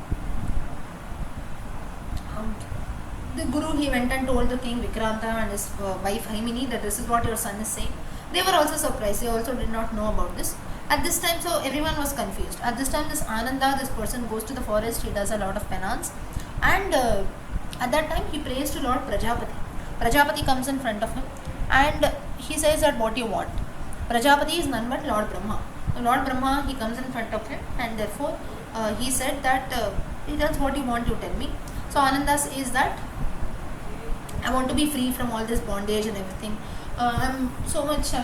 The guru, he went and told the king Vikranta and his wife Haimini that this is what your son is saying. They were also surprised. They also did not know about this. At this time, so everyone was confused. At this time, this Ananda, this person goes to the forest. He does a lot of penance, and at that time he prays to Lord Prajapati. Prajapati comes in front of him, and he says that what you want. Prajapati is none but Lord Brahma. So Lord Brahma, he comes in front of him, and therefore he said that he tells what you want, you tell me. So Ananda says that I want to be free from all this bondage and everything. I'm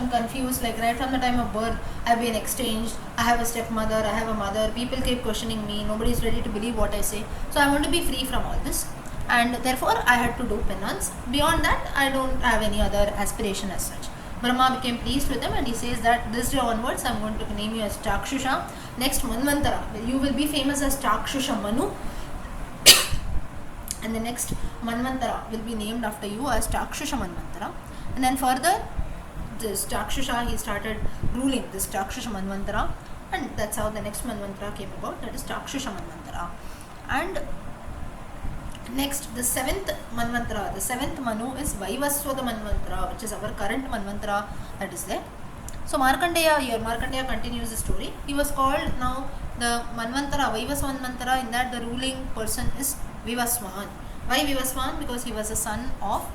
confused, like right from the time of birth I've been exchanged. I have a stepmother, I have a mother, people keep questioning me, nobody is ready to believe what I say. So I want to be free from all this, and therefore I had to do penance. Beyond that, I don't have any other aspiration as such. Brahma became pleased with him, and he says that this day onwards I'm going to name you as Chakshusha. Next Manvantara, you will be famous as Chakshusha Manu, and the next Manvantara will be named after you as Chakshusha Manvantara. And then further, this Chakshusha, he started ruling this Chakshusha Manvantara, and that's how the next Manvantara came about, that is Chakshusha Manvantara. And next, the seventh Manvantara, the seventh Manu is Vaivaswata Manvantara, which is our current Manvantara that is there. So Markandeya continues the story. He was called now the Manvantara, Vaivaswata Manvantara, in that the ruling person is Vivaswan. Why Vivaswan? Because he was a son of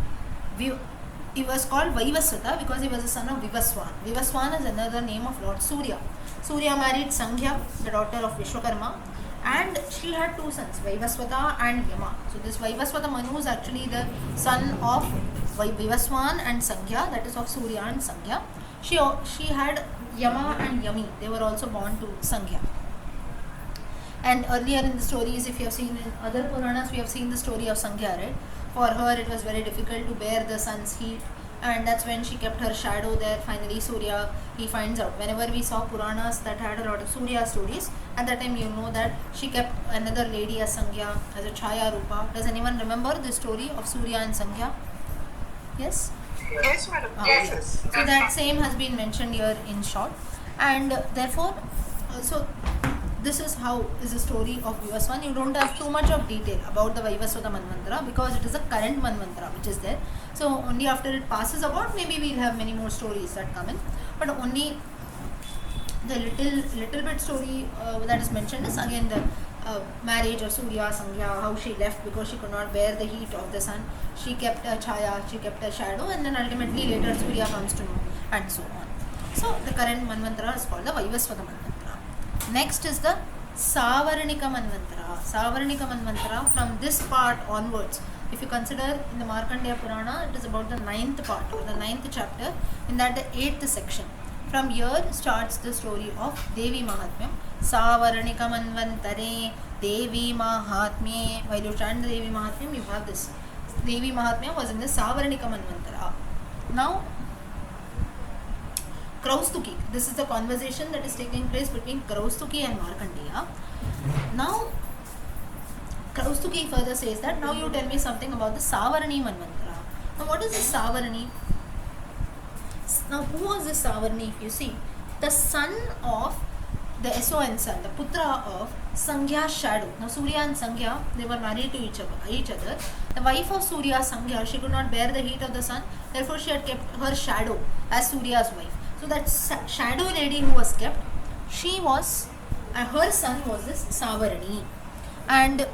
he was called Vaivaswata because he was the son of Vivaswan. Vivaswan is another name of Lord Surya. Surya married Sanghya, the daughter of Vishwakarma, and she had two sons, Vaivaswata and Yama. So this Vaivaswata Manu is actually the son of Vivaswan and Sanghya, that is of Surya and Sanghya. She had Yama and Yami. They were also born to Sanghya. And earlier in the stories, if you have seen in other Puranas, we have seen the story of Sanghya, right? For her, it was very difficult to bear the sun's heat, and that's when she kept her shadow there. Finally, Surya, he finds out. Whenever we saw Puranas that had a lot of Surya stories, at that time you know that she kept another lady as Sanghya, as a Chaya Rupa. Does anyone remember the story of Surya and Sanghya? Yes? Yes, madam. Yes. So that same has been mentioned here in short, and therefore, so this is how is the story of Vivaswan. You don't have too much of detail about the Vaivaswata Manvantara because it is a current Manvantara which is there. So only after it passes about, maybe we'll have many more stories that come in. But only the little bit story that is mentioned is again the marriage of Surya, Sanghya, how she left because she could not bear the heat of the sun. She kept a chaya, she kept a shadow, and then ultimately later Surya comes to know, and so on. So the current Manvantara is called the Vaivaswata Manvantara. Next is the Savarnika Manvantara. Savarnika Manvantara, from this part onwards, if you consider in the Markandeya Purana, it is about the 9th part or the 9th chapter, in that the 8th section. From here starts the story of Devi Mahatmyam. Savarnika Manvantare Devi Mahatmye. While you chant the Devi Mahatmyam, you have this. Devi Mahatmya was in the Savarnika Manvantara. Now, Kraustuki. This is the conversation that is taking place between Kraustuki and Markandeya. Now, Kraustuki further says that, now you tell me something about the Savarani Manvantara. Now, what is the Savarani? Now, who was this Savarani? If you see, the son of the SON son, the Putra of Sangya's shadow. Now Surya and Sangya, they were married to each other. The wife of Surya, Sangya, she could not bear the heat of the sun. Therefore, she had kept her shadow as Surya's wife. So that shadow lady who was kept, she was, her son was this Savarani, and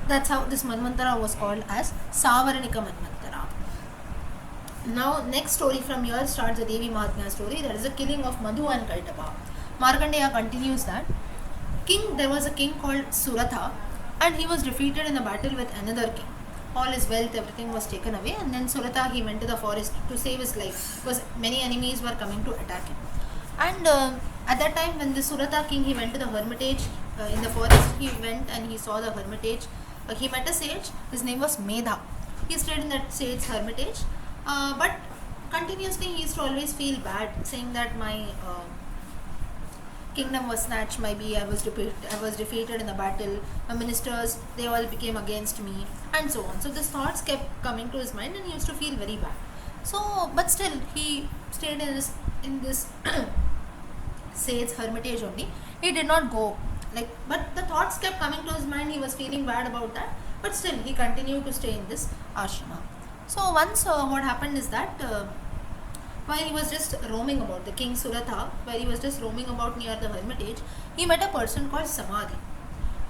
that's how this Manvantara was called as Savaranika Manvantara. Now, next story from here starts the Devi Mahatmya story. There is a killing of Madhu and Kaitava. Markandeya continues that there was a king called Suratha, and he was defeated in a battle with another king. All his wealth, everything was taken away, and then Suratha, he went to the forest to save his life because many enemies were coming to attack him. And at that time, when the Suratha king, he went to the hermitage in the forest. He went and he saw the hermitage. He met a sage. His name was Medha. He stayed in that sage's hermitage, but continuously he used to always feel bad, saying that my kingdom was snatched, maybe I was defeated in the battle, my ministers, they all became against me, and so on. So these thoughts kept coming to his mind and he used to feel very bad. So, but still he stayed in this sage's hermitage only. He did not go, but the thoughts kept coming to his mind. He was feeling bad about that, but still he continued to stay in this ashrama. So once what happened is that while he was just roaming about, the king Suratha, while he was just roaming about near the hermitage, he met a person called Samadhi.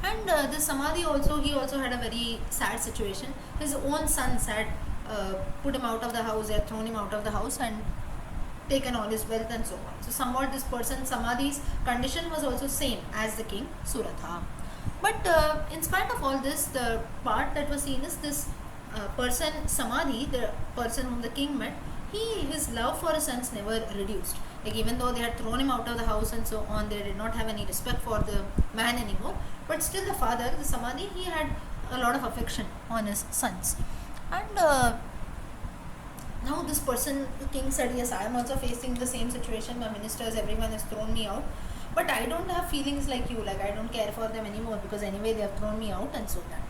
And this Samadhi he also had a very sad situation. His own sons had put him out of the house, they had thrown him out of the house and taken all his wealth and so on. So somewhat this person Samadhi's condition was also same as the king Suratha. But in spite of all this, the part that was seen is this person Samadhi, the person whom the king met, his love for his sons never reduced. Like even though they had thrown him out of the house and so on, they did not have any respect for the man anymore. But still the father, the Samadhi, he had a lot of affection on his sons. And now this person, the king said, yes, I am also facing the same situation. My ministers, everyone has thrown me out. But I don't have feelings like you. Like I don't care for them anymore because anyway they have thrown me out and so that.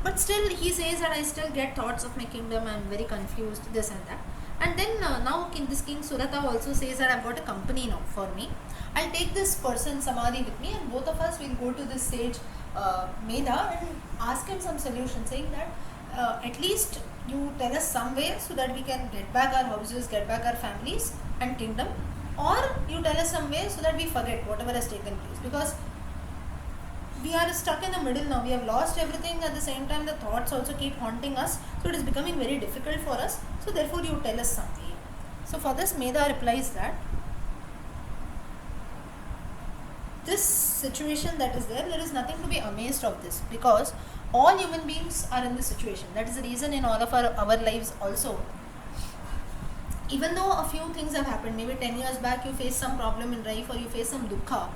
But still he says that I still get thoughts of my kingdom, I'm very confused, this and that. And then now this king Suratha also says that I've got a company now for me. I'll take this person Samadhi with me and both of us will go to this sage Medha and ask him some solution, saying that at least you tell us some way so that we can get back our houses, get back our families and kingdom, or you tell us some way so that we forget whatever has taken place, because we are stuck in the middle now. We have lost everything. At the same time, the thoughts also keep haunting us. So it is becoming very difficult for us. So therefore, you tell us something. So for this, Medha replies that this situation that is there is nothing to be amazed of this, because all human beings are in this situation. That is the reason in all of our lives also. Even though a few things have happened, maybe 10 years back you face some problem in life or you face some dukkha,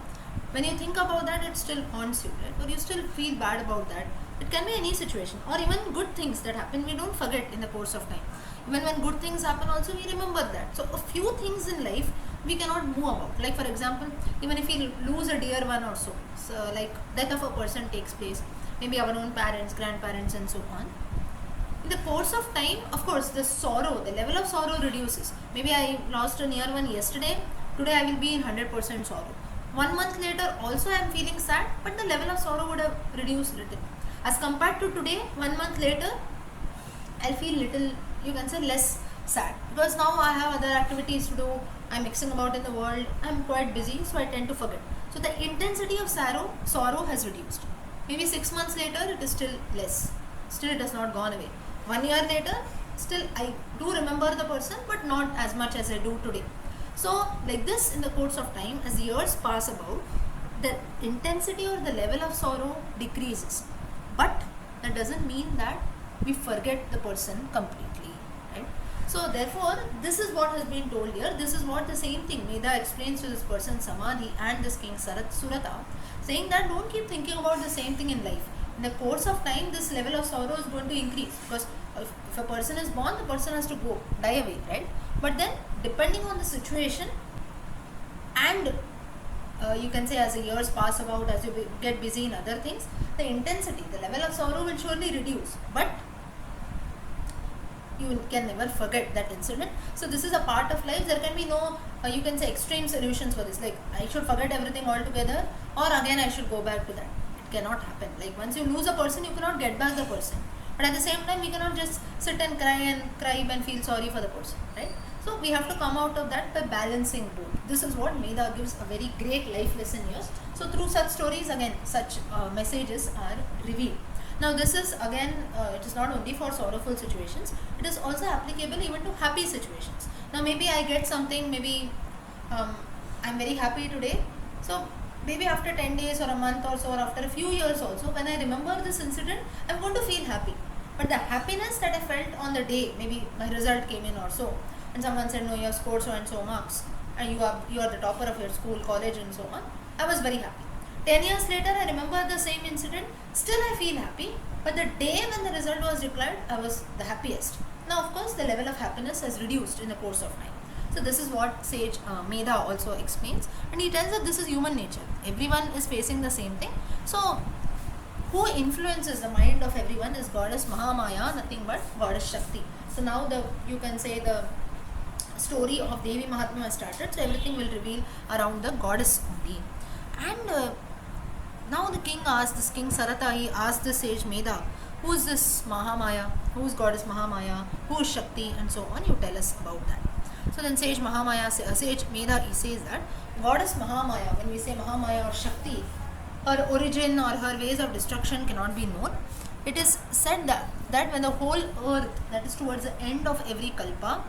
when you think about that, it still haunts you, right? Or you still feel bad about that. It can be any situation, or even good things that happen, we don't forget in the course of time. Even when good things happen also, we remember that. So a few things in life we cannot move about. Like for example, even if we lose a dear one or so like death of a person takes place, maybe our own parents, grandparents and so on. In the course of time, of course, the level of sorrow reduces. Maybe I lost a near one yesterday, today I will be in 100% sorrow. 1 month later also I am feeling sad, but the level of sorrow would have reduced little. As compared to today, 1 month later, I'll feel little, you can say less sad, because now I have other activities to do, I'm mixing about in the world, I'm quite busy, so I tend to forget. So the intensity of sorrow has reduced. Maybe 6 months later, it is still less. Still it has not gone away. 1 year later, still I do remember the person, but not as much as I do today. So like this, in the course of time, as years pass about, the intensity or the level of sorrow decreases. But that doesn't mean that we forget the person completely, right? So therefore, this is what has been told here. This is what the same thing Medha explains to this person Samadhi and this king Suratha, saying that don't keep thinking about the same thing in life. In the course of time, this level of sorrow is going to increase, because if a person is born, the person has to die away, right? But then, depending on the situation, and you can say as the years pass about, as you get busy in other things, the intensity, the level of sorrow will surely reduce. But you can never forget that incident. So this is a part of life. There can be no you can say extreme solutions for this, like I should forget everything altogether, or again I should go back to that. It cannot happen. Like once you lose a person, you cannot get back the person, but at the same time we cannot just sit and cry and feel sorry for the person, right? So we have to come out of that by balancing both. This is what Medha gives a very great life lesson here. So through such stories, again, such messages are revealed. Now this is again, it is not only for sorrowful situations, it is also applicable even to happy situations. Now maybe I get something, maybe I'm very happy today. So maybe after 10 days or a month or so, or after a few years also, when I remember this incident, I'm going to feel happy. But the happiness that I felt on the day, maybe my result came in or so, and someone said, no, you have scored so and so marks, and you are the topper of your school, college and so on, I was very happy. 10 years later, I remember the same incident, still I feel happy, but the day when the result was declared, I was the happiest. Now of course the level of happiness has reduced in the course of time. So this is what sage Medha also explains, and he tells that this is human nature. Everyone is facing the same thing. So who influences the mind of everyone is goddess Mahamaya, nothing but goddess Shakti. So now you can say the story of Devi Mahatmya has started, so everything will reveal around the goddess only. And now the king asked, this king Saratai asked the sage Medha, who is this Mahamaya, who is goddess Mahamaya, who is Shakti, and so on, you tell us about that. So then sage Mahamaya, sage Medha, he says that goddess Mahamaya, when we say Mahamaya or Shakti, her origin or her ways of destruction cannot be known. It is said that when the whole earth, that is towards the end of every kalpa,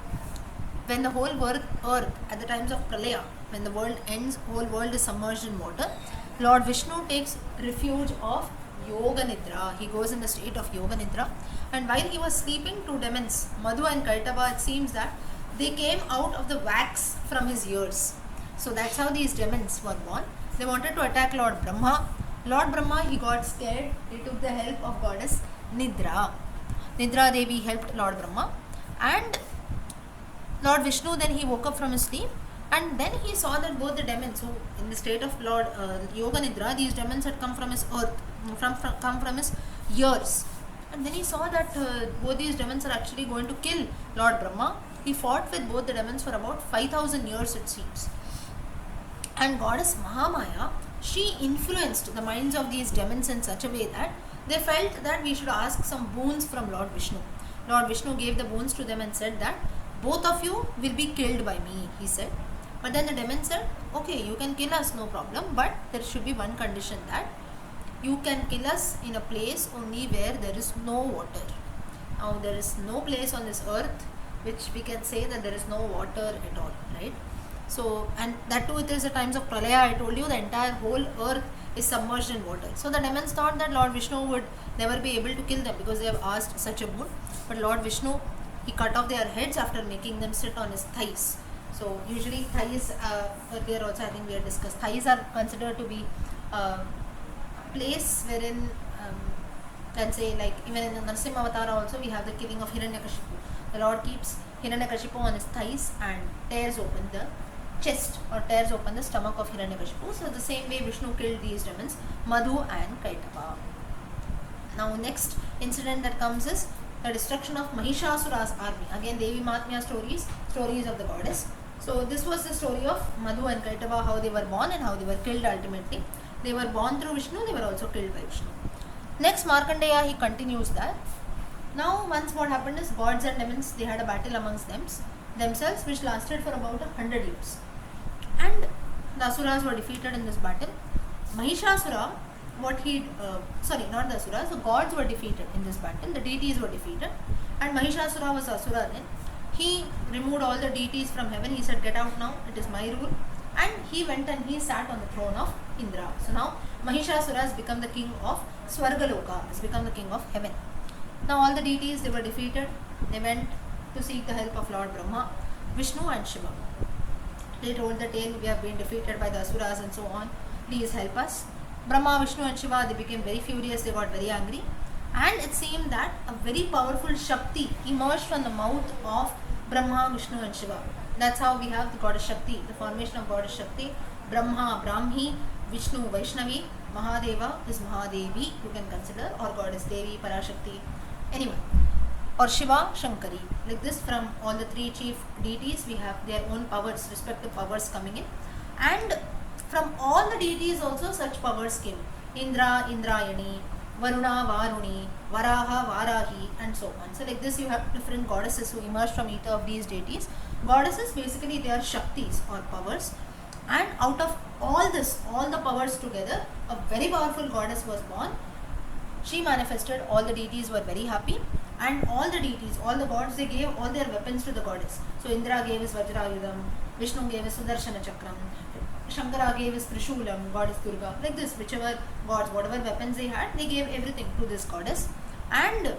when the whole earth at the times of Pralaya, when the world ends, whole world is submerged in water, Lord Vishnu takes refuge of Yoga Nidra. He goes in the state of Yoga Nidra, and while he was sleeping, two demons, Madhu and Kaitava, it seems that they came out of the wax from his ears. So that's how these demons were born. They wanted to attack Lord Brahma. Lord Brahma, he got scared. He took the help of goddess Nidra. Nidra Devi helped Lord Brahma, and Lord Vishnu, then he woke up from his sleep, and then he saw that both the demons, who in the state of Lord Yoga Nidra, these demons had come from his come from his ears. And then he saw that both these demons are actually going to kill Lord Brahma. He fought with both the demons for about 5,000 years, it seems. And goddess Mahamaya, she influenced the minds of these demons in such a way that they felt that we should ask some boons from Lord Vishnu. Lord Vishnu gave the boons to them and said that both of you will be killed by me, he said. But then the demon said, okay, you can kill us, no problem, but there should be one condition, that you can kill us in a place only where there is no water. Now there is no place on this earth which we can say that there is no water at all, right? So, and that too, it is the times of Pralaya. I told you the entire whole earth is submerged in water. So the demons thought that Lord Vishnu would never be able to kill them because they have asked such a boon. But Lord Vishnu, he cut off their heads after making them sit on his thighs. So usually thighs, earlier also I think we had discussed, thighs are considered to be a place wherein, let's say like even in the Narasimha Avatara also we have the killing of Hiranyakashipu. The Lord keeps Hiranyakashipu on his thighs and tears open the chest or tears open the stomach of Hiranyakashipu. So the same way Vishnu killed these demons, Madhu and Kaitava. Now next incident that comes is the destruction of Mahishasura's army. Again Devi Mahatmya stories of the goddess. So this was the story of Madhu and Kaitava, how they were born and how they were killed ultimately. They were born through Vishnu, they were also killed by Vishnu. Next Markandeya, he continues that. Now once what happened is gods and demons, they had a battle amongst themselves which lasted for about 100 years. And the Asuras were defeated in this battle. Mahishasura, not the Asuras, the gods were defeated in this battle, the deities were defeated, and Mahishasura was Asura then. He removed all the deities from heaven, he said, get out now, it is my rule, and he went and he sat on the throne of Indra. So now Mahishasura has become the king of Swargaloka, has become the king of heaven. Now all the deities, they were defeated, they went to seek the help of Lord Brahma, Vishnu and Shiva. They told the tale, we have been defeated by the Asuras and so on, please help us. Brahma, Vishnu and Shiva, they became very furious, they got very angry, and it seemed that a very powerful Shakti emerged from the mouth of Brahma, Vishnu and Shiva. That's how we have the goddess Shakti, the formation of goddess Shakti. Brahma, Brahmi, Vishnu, Vaishnavi, Mahadeva is Mahadevi, you can consider, or goddess Devi, Parashakti. Anyway, or Shiva, Shankari. Like this, from all the three chief deities, we have their own powers, respective powers coming in. And from all the deities also such powers came. Indra, Indrayani, Varuna, Varuni, Varaha, Varahi, and so on. So like this, you have different goddesses who emerge from each of these deities. Goddesses, basically they are Shaktis or powers. And out of all this, all the powers together, a very powerful goddess was born. She manifested, all the deities were very happy, and all the deities, all the gods, they gave all their weapons to the goddess. So Indra gave his Vajrayudham, Vishnu gave his Sudarshana Chakram, Shankara gave his Trishulam, goddess Durga. Like this, whichever gods, whatever weapons they had, they gave everything to this goddess. And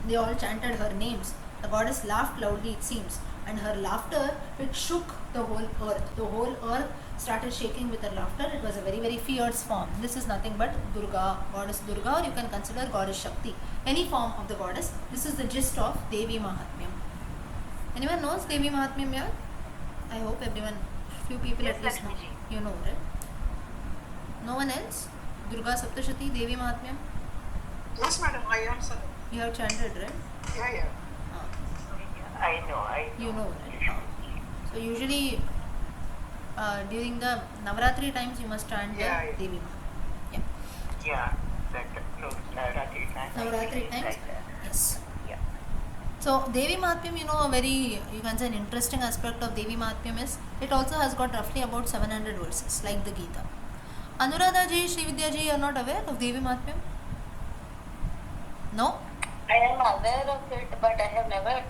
they all chanted her names. The goddess laughed loudly, it seems, and her laughter, it shook the whole earth. The whole earth started shaking with her laughter. It was a very, very fierce form. This is nothing but Durga, goddess Durga, or you can consider goddess Shakti. Any form of the goddess. This is the gist of Devi Mahatmyam. Anyone knows Devi Mahatmyam here? I hope everyone, few people Yes, at least know. Lakshmi ji. You know, right? No one else? Durga Saptashati, Devi Mahatmyam? Yes, madam, I answer. You have chanted, right? Yeah. Ah, I know. you know, right? Ah. So usually during the Navaratri times you must chant the Yeah. Devi Mahatmyam. Yeah, Navaratri time. Navaratri times? Yes. Yeah. So Devi Mahatmyam, a very, you can say an interesting aspect of Devi Mahatmyam is, it also has got roughly about 700 verses, like the Gita. Anuradha ji, Srividya ji, are not aware of Devi Mahatmyam? No? I am aware of it, but I have never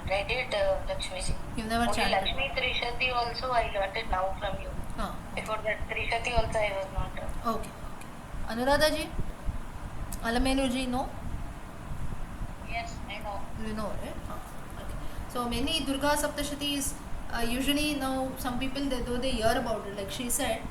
read it, Lakshmi ji. You've never Only chanted? Lakshmi Trishati also I learnt it now from you. Ah, Before that Trishati also I was not. okay. Anuradha ji? Alamelu ji, no? Yes, I know. You know, right? Okay. So many Durga Saptashatis, usually now some people, though they hear about it, like she said,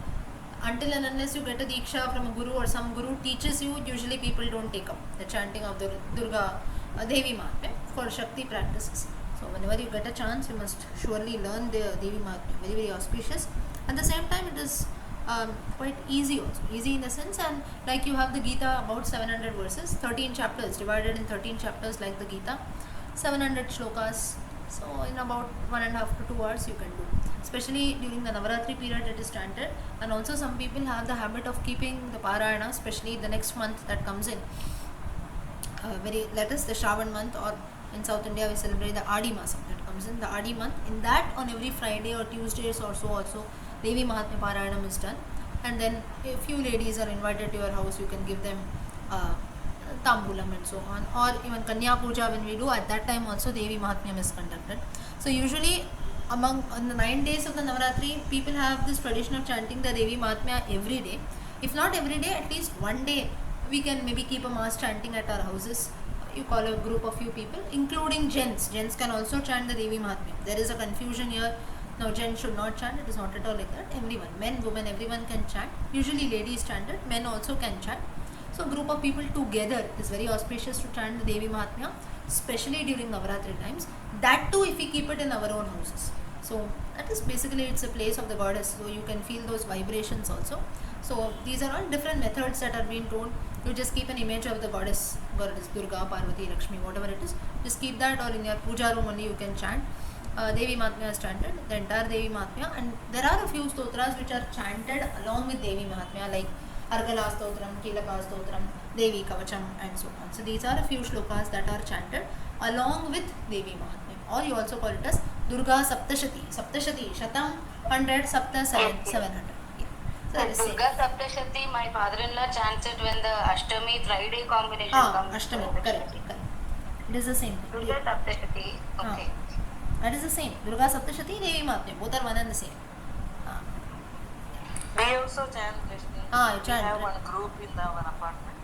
until and unless you get a Diksha from a guru or some guru teaches you, usually people don't take up the chanting of the Durga Devi Mahatmya for Shakti practices. So whenever you get a chance, you must surely learn the Devi Mahatmya. Very, very auspicious. At the same time, it is quite easy also. Easy in the sense, and like you have the Gita, about 700 verses, 13 chapters, divided in 13 chapters like the Gita, 700 shlokas. So in about 1.5 to 2 hours you can do. Especially during the Navaratri period it is chanted, and also some people have the habit of keeping the Parayana, especially the next month that comes in. That is the Shravan month, or in South India we celebrate the Adi Masam that comes in, the Adi month. In that, on every Friday or Tuesdays or so also, Devi Mahatmya Parayanam is done. And then a few ladies are invited to your house, you can give them tambulam and so on, or even Kanya Puja when we do, at that time also Devi Mahatmyam is conducted. So usually on the 9 days of the Navaratri, people have this tradition of chanting the Devi Mahatmya every day. If not every day, at least one day we can maybe keep a mass chanting at our houses. You call a group of few people, including gents. Gents can also chant the Devi Mahatmya. There is a confusion here. No, gents should not chant. It is not at all like that. Everyone, men, women, everyone can chant. Usually ladies chant it. Men also can chant. So group of people together is very auspicious to chant the Devi Mahatmya, especially during Navaratri times. That too if we keep it in our own houses. So that is basically, it's a place of the goddess. So you can feel those vibrations also. So these are all different methods that are being told. You just keep an image of the goddess Durga, Parvati, Lakshmi, whatever it is. Just keep that, or in your puja room only you can chant. Devi Mahatmya is chanted, the entire Devi Mahatmya, and there are a few stotras which are chanted along with Devi Mahatmya, like Argala Stotram, Kilaka Stotram, Devi Kavacham, and so on. So these are a few shlokas that are chanted along with Devi Mahatmya, or you also call it as Durga Saptashati. Saptashati, Shatam, 100, Sapta, 700. Yeah. So that is same. Durga Saptashati, my father-in-law chants it when the Ashtami Friday combination comes. Ashtami, correct. It is the same. Durga Saptashati, okay. That is the same. Durga Saptashati, Devi Mahatmya, both are one and the same. We also chant Krishna. You chant. We have one group in our apartment.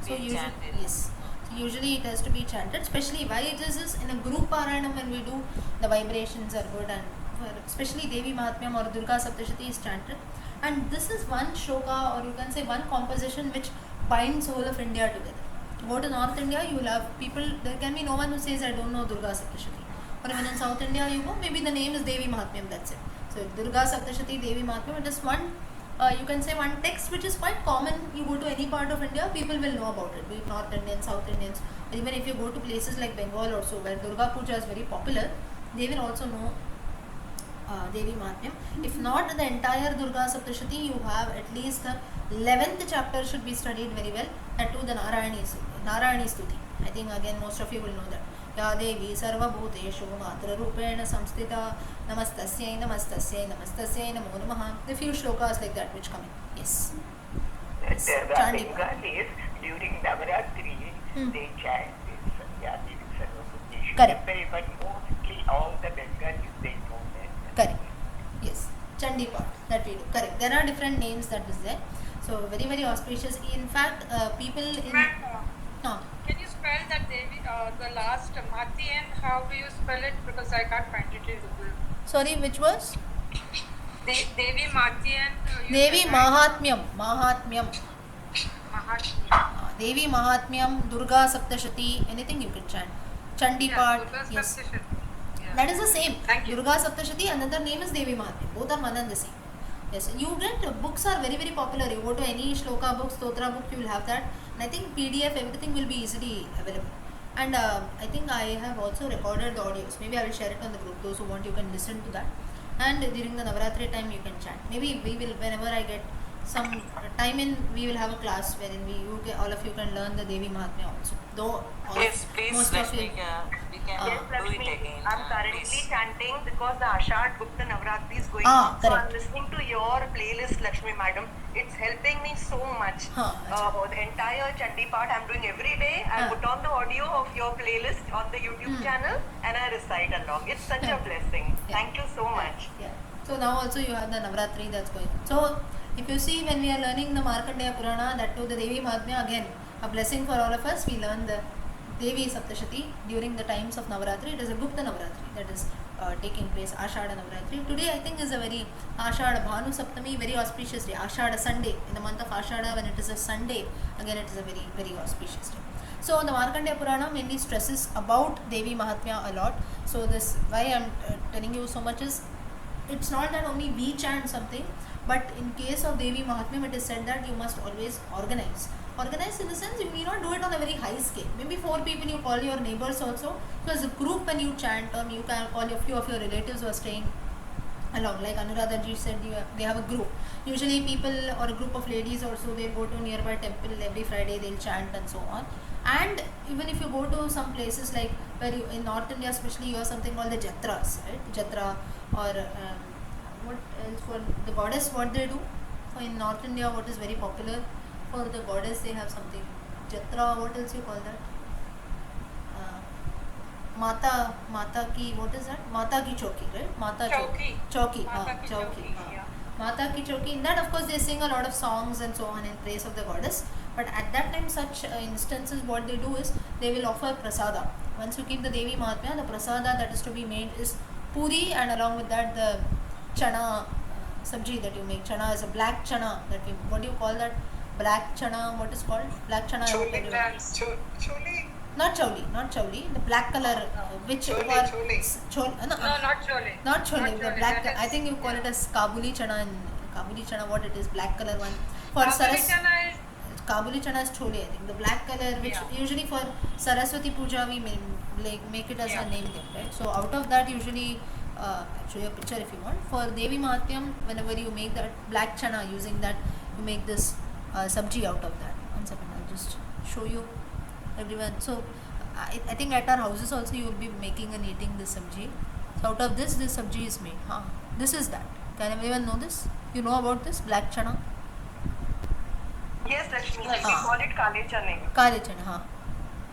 So We usually, chant it. yes. So usually it has to be chanted. Especially why it is in a group Parayanam, when we do, the vibrations are good, and especially Devi Mahatmyam or Durga Saptashati is chanted. And this is one shloka, or you can say one composition which binds whole of India together. Go to North India, you will have people. There can be no one who says I don't know Durga Saptashati. Or even in South India, you go, maybe the name is Devi Mahatmyam, that's it. So Durga Saptashati, Devi Mahatmyam, it is one, you can say one text which is quite common. You go to any part of India, people will know about it, be it North Indians, South Indians. Even if you go to places like Bengal also, where Durga Puja is very popular, they will also know Devi Mahatmyam. If not the entire Durga Saptashati, you have at least the 11th chapter should be studied very well. That too the Narayani Stuti. I think again most of you will know that. Ya Devi Sarva Bhuteshu Matra Rupena Samstita Namastasya Namastasya Namastasya Namo Namaha. The few shlokas like that which come in. Yes. Yes. The Chandi. Bengalis during Navaratri they chant this Ya Devi Sarva Bhuteshu. Correct. But mostly all the Bengalis they know that. Correct. Yes. Chandi part that we do. Correct. There are different names that is there. So very very auspicious. In fact, people in no. Can you spell that Devi, the last Mati and how do you spell it? Because I can't find it in the book. Sorry, which was? Devi Mati and Devi Mahatmyam. Mahatmyam. Mahatmya. Devi Mahatmyam, Durga Saptashati, anything you can chant. Chandi part. Durga Yes. Saptashati. Yeah. That is the same. Thank you. Durga Saptashati, another name is Devi Mahatmyam. Both are one and the same. Yes, you get books are very very popular. You go to any shloka book, stotra book, you will have that. And I think PDF, everything will be easily available. And I think I have also recorded the audios. Maybe I will share it on the group. Those who want, you can listen to that. And during the Navaratri time, you can chant. Maybe we will, whenever I get some time in, we will have a class wherein all of you can learn the Devi Mahatmya also. Though Yes, please, most of Lakshmi, you, we can Yes, do it again. I'm currently please. chanting because the Ashad Gupta Navratri is going Ah, on. So correct. I'm listening to your playlist, Lakshmi Madam. It's helping me so much. The entire Chandi part I'm doing every day. I put on the audio of your playlist on the YouTube channel and I recite along. It's such a blessing. Yeah. Thank you so much. Yeah. So now also you have the Navratri that's going on. So if you see when we are learning the Markandeya Purana, that too the Devi Mahatmya, again a blessing for all of us. We learn the Devi Saptashati during the times of Navaratri. It is a Gupta Navaratri that is taking place, Ashada Navaratri. Today I think is a very Ashada Bhanu Saptami, very auspicious day. Ashada Sunday, in the month of Ashada when it is a Sunday, again it is a very very auspicious day. So the Markandeya Purana mainly stresses about Devi Mahatmya a lot. So this why I am telling you so much is, it's not that only we chant something, but in case of Devi Mahatmya, it is said that you must always organize. Organize in the sense you need not do it on a very high scale. Maybe 4 people, you call your neighbors also. So as a group when you chant, or you can call a few of your relatives who are staying along. Like Anuradha ji said, they have a group. Usually people or a group of ladies also, they go to nearby temple every Friday, they'll chant and so on. And even if you go to some places like where you, in North India especially, you have something called the Jatras, right? Jatra or what else for the goddess, what they do? For in North India, what is very popular for the goddess, they have something Jatra, what else you call that? Mata ki, what is that? Mata ki Chowki, right? Mata Chowki. Mata ki Chowki, yeah. Mata ki Chowki. In that, of course, they sing a lot of songs and so on in praise of the goddess. But at that time, such instances, what they do is they will offer prasada. Once you keep the Devi Mahatmya, the prasada that is to be made is puri, and along with that, the chana sabji that you make. Chana is a black chana. What do you call that? Black chana. What is called? Black chana. Choli. Not chawli, the black color, which Chole. no, Not chole. not chole, the chole, black. that is- I think you call it as Kabuli chana. And Kabuli chana, what it is, black color one. For Kabuli chana is Kabuli chana is chole, I think. The black color, which usually for Saraswati Puja we make it as a name thing, right? So out of that, usually I'll show you a picture if you want. For Devi Mahatyam, whenever you make that black chana, using that you make this sabji out of that. 1 second, I'll just show you everyone. So I think at our houses also you will be making and eating this sabji. So out of this sabji is made. This is that. Can everyone know this? You know about this black chana? Yes, Lakshmi, we call it Kale Chane. Kale chana.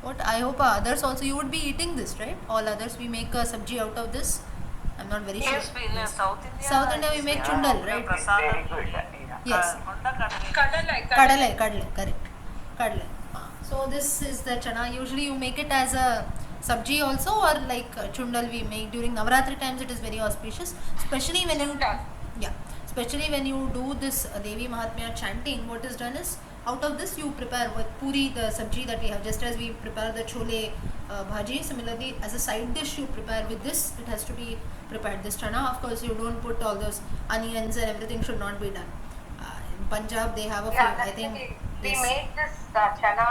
What I hope others also, you would be eating this, right? All others, we make a sabji out of this. I'm not very Yes, sure. in South India. South India we make chundal, right? Very good. Yeah. Yes. kadalai. Correct. Kadalai. So this is the chana. Usually you make it as a sabji also, or like chundal we make during Navaratri times. It is very auspicious, especially when you do this Devi Mahatmya chanting. What is done is, out of this you prepare with puri, the sabji that we have, just as we prepare the chole bhaji. Similarly, as a side dish you prepare with this. It has to be prepared. This chana, of course, you don't put all those onions and everything. Should not be done. In Punjab they have a few, I think We Yes. made this chana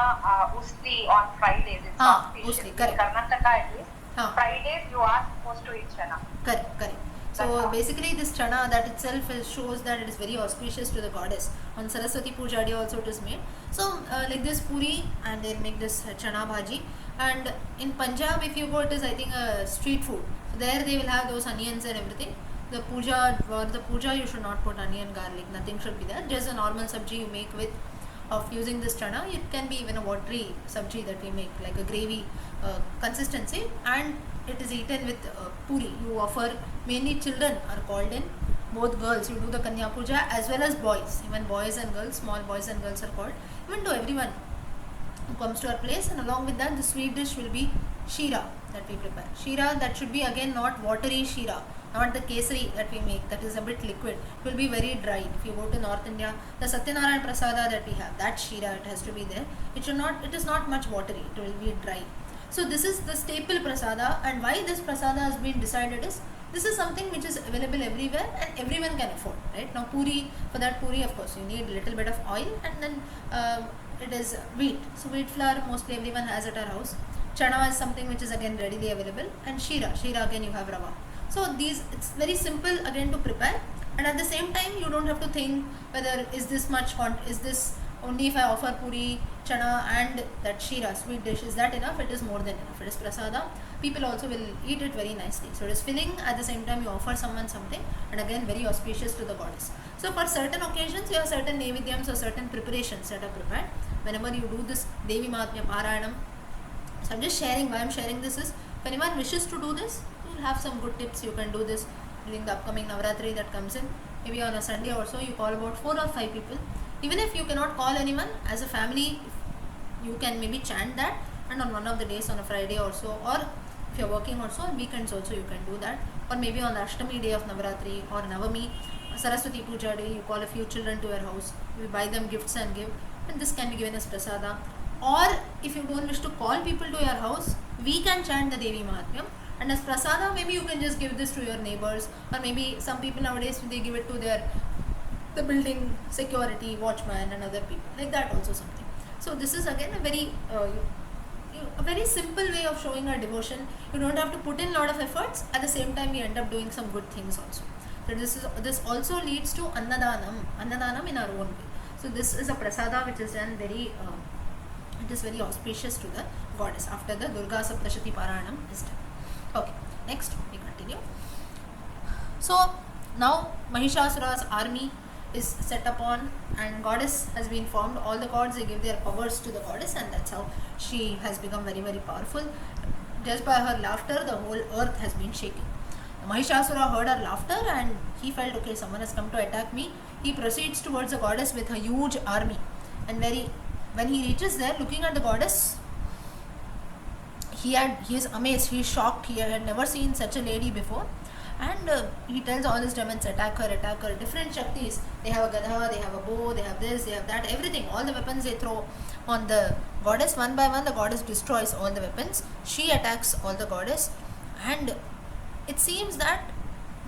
usli on Fridays. It's auspicious. Usli, correct. In Karnataka at least. Ah. Fridays you are supposed to eat chana. Correct. So That's all. basically this chana that itself shows that it is very auspicious to the goddess. On Saraswati Puja day also it is made. So like this puri, and they'll make this chana bhaji. And in Punjab, if you go, it is I think a street food. So there they will have those onions and everything. The puja you should not put onion, garlic, nothing should be there. Just a normal sabji you make with of using this chana. It can be even a watery sabji that we make, like a gravy consistency, and it is eaten with puri. You offer, mainly children are called in, both girls. You do the Kanya Puja as well as boys. Even boys and girls, small boys and girls are called. Even to everyone who comes to our place, and along with that the sweet dish will be shira that we prepare. Shira that should be again not watery shira, not the kesari that we make, that is a bit liquid. It will be very dry. If you go to North India, the Satyanarayan Prasada that we have, that shira, it has to be there. It is not much watery, it will be dry. So this is the staple prasada, and why this prasada has been decided is, this is something which is available everywhere and everyone can afford, right? Now puri, for that puri of course you need a little bit of oil, and then it is wheat. So wheat flour mostly everyone has at our house. Chana is something which is again readily available, and shira again you have rava. So it's very simple again to prepare, and at the same time you don't have to think whether is this much is this only if I offer puri, chana and that shira sweet dish, is that enough? It is more than enough. It is prasada. People also will eat it very nicely. So it is filling, at the same time you offer someone something, and again very auspicious to the goddess. So for certain occasions you have certain naivedyams or certain preparations that are prepared. Whenever you do this Devi Mahatmya Parayanam, so I'm just sharing, why I'm sharing this is, if anyone wishes to do this, you will have some good tips. You can do this during the upcoming Navratri that comes in. Maybe on a Sunday also you call about 4 or 5 people. Even if you cannot call anyone, as a family you can maybe chant that, and on one of the days on a Friday also, or if you're working also on weekends also you can do that, or maybe on the Ashtami day of Navratri or Navami, Saraswati Puja day, you call a few children to your house, you buy them gifts and give, and this can be given as prasada. Or if you don't wish to call people to your house, we can chant the Devi Mahatmyam, and as prasada maybe you can just give this to your neighbors, or maybe some people nowadays they give it to the building security, watchman and other people, like that also something. So this is again a very simple way of showing our devotion. You don't have to put in a lot of efforts, at the same time we end up doing some good things also. So this also leads to annadanam in our own way. So this is a prasada which is done very it is very auspicious to the goddess after the Durga Saptashati Parayanam is done. Okay, next we continue. So now Mahishasura's army is set upon, and goddess has been formed. All the gods, they give their powers to the goddess, and that's how she has become very, very powerful. Just by her laughter, the whole earth has been shaken. Mahishasura heard her laughter and he felt, okay, someone has come to attack me. He proceeds towards the goddess with a huge army, and when he reaches there, looking at the goddess, he is amazed, he is shocked. He had never seen such a lady before. And he tells all his demons, attack her, different Shaktis. They have a Gadha, they have a bow, they have this, they have that, everything. All the weapons they throw on the goddess. One by one, the goddess destroys all the weapons. She attacks all the goddess. And it seems that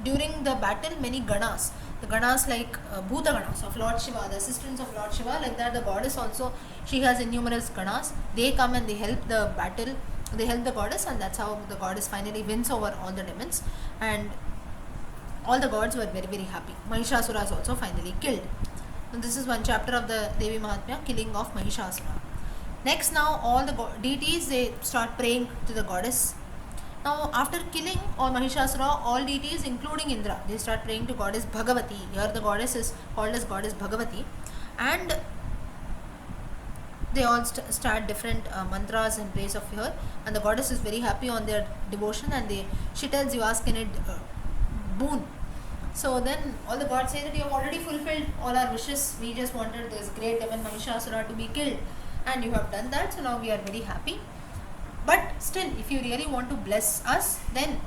during the battle, many Ganas, the Ganas like Bhuta Ganas of Lord Shiva, the assistants of Lord Shiva, like that, the goddess also, she has innumerable Ganas. They come and they help the battle. They help the goddess, and that's how the goddess finally wins over all the demons, and all the gods were very, very happy. Mahishasura is also finally killed. And this is one chapter of the Devi Mahatmya, killing of Mahishasura. Next, now all the deities, they start praying to the goddess. Now after killing all Mahishasura, all deities including Indra, they start praying to goddess Bhagavati. Here the goddess is called as goddess Bhagavati, and they all start different mantras in praise of her, and the goddess is very happy on their devotion, and she tells you, ask in it boon. So then all the gods say that you have already fulfilled all our wishes. We just wanted this great demon Mahishasura to be killed, and you have done that, so now we are very happy. But still, if you really want to bless us, then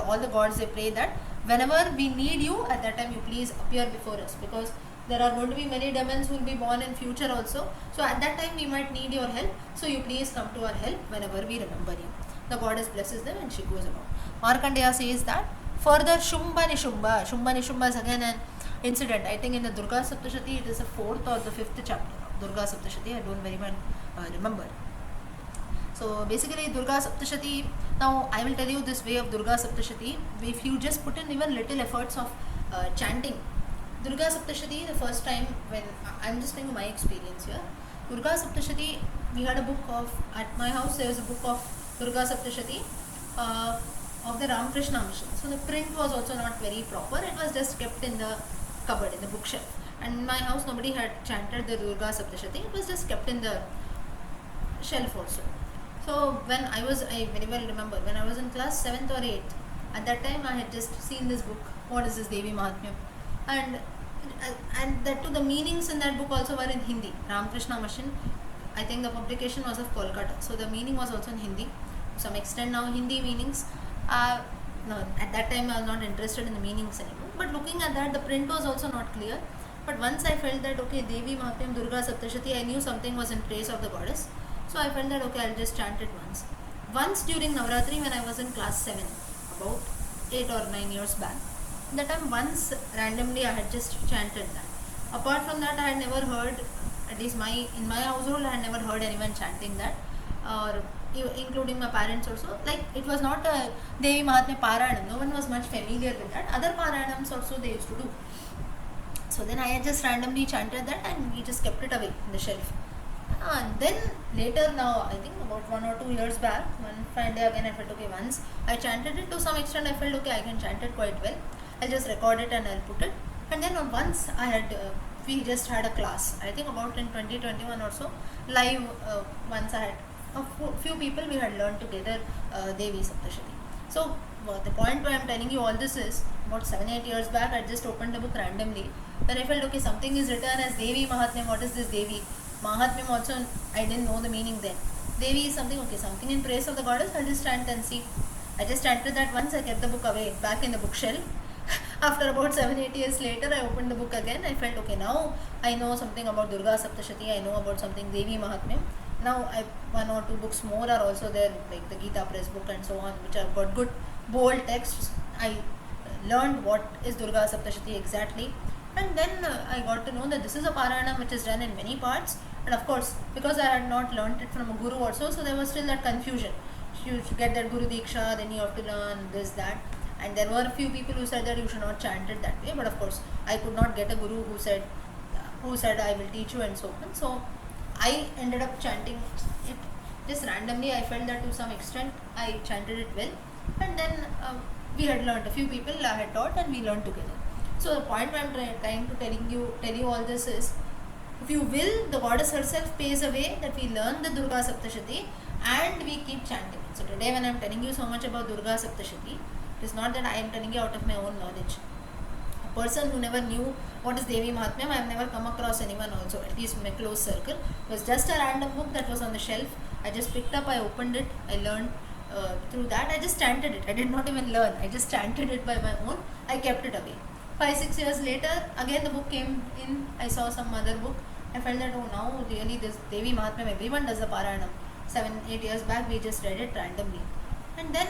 all the gods, they pray that whenever we need you, at that time you please appear before us, because there are going to be many demons who will be born in future also. So at that time we might need your help. So you please come to our help whenever we remember you. The goddess blesses them and she goes about. Markandeya says that further Shumba Nishumba is again an incident. I think in the Durga Saptashati it is the 4th or the 5th chapter. Durga Saptashati, I don't very well remember. So basically Durga Saptashati, now I will tell you this way of Durga Saptashati. If you just put in even little efforts of chanting Durga Saptashati, the first time when, I'm just telling you my experience here, Durga Saptashati, we had a book of, at my house there was a book of Durga Saptashati of the Ramakrishna mission. So the print was also not very proper, it was just kept in the cupboard, in the bookshelf. And in my house nobody had chanted the Durga Saptashati, it was just kept in the shelf also. So when I very well remember, when I was in class 7th or 8th, at that time I had just seen this book, what is this Devi Mahatmyam, and that too the meanings in that book also were in Hindi. Ramakrishna Mission, I think the publication was of Kolkata, so the meaning was also in Hindi. To some extent now Hindi meanings, no, at that time I was not interested in the meanings anymore, but looking at that the print was also not clear. But once I felt that okay, Devi Mahatmyam, Durga Saptashati, I knew something was in praise of the goddess. So I felt that okay, I'll just chant it once. Once during Navratri when I was in class 7, about 8 or 9 years back, that time once randomly I had just chanted that. Apart from that, I had never heard, at least in my household, I had never heard anyone chanting that, or including my parents also. Like it was not a Devi Mahatmya Paranam. No one was much familiar with that. Other Paranams also they used to do. So then I had just randomly chanted that and we just kept it away in the shelf. And then later now, I think about 1 or 2 years back, one fine day again I felt okay, once I chanted it to some extent, I felt okay, I can chant it quite well. I'll just record it and I'll put it. And then once I had, we just had a class, I think about in 2021 or so, live, once I had a few people we had learned together Devi Saptashati. So the point why I'm telling you all this is, about 7-8 years back I just opened the book randomly. Then I felt okay, something is written as Devi Mahatmyam, what is this Devi? Mahatmyam also, I didn't know the meaning then. Devi is something, okay, something in praise of the goddess, I'll just chant and see. I just chanted that once, I kept the book away, back in the bookshelf. After about 7-8 years later, I opened the book again, I felt okay, now I know something about Durga Saptashati, I know about something Devi Mahatmyam. Now 1 or 2 books more are also there, like the Gita Press book and so on, which have got good bold texts. I learned what is Durga Saptashati exactly. And then I got to know that this is a Paranam which is done in many parts. And of course, because I had not learnt it from a guru also, so there was still that confusion. You should get that Guru Diksha, then you have to learn this, that. And there were a few people who said that you should not chant it that way. But of course, I could not get a guru who said I will teach you and so on. So I ended up chanting it just randomly. I felt that to some extent I chanted it well. And then we had learnt, a few people I had taught and we learned together. So the point I'm trying to tell you all this is, if you will, the goddess herself pays a way that we learn the Durga Saptashati and we keep chanting it. So today when I'm telling you so much about Durga Saptashati, it is not that I am telling you out of my own knowledge. A person who never knew what is Devi Mahatmyam, I have never come across anyone also, at least in my close circle. It was just a random book that was on the shelf. I just picked up, I opened it, I learned through that. I just chanted it. I did not even learn. I just chanted it by my own. I kept it away. 5-6 years later, again the book came in. I saw some other book. I felt that, oh, now really this Devi Mahatmyam, everyone does the Paranam. 7-8 years back, we just read it randomly. And then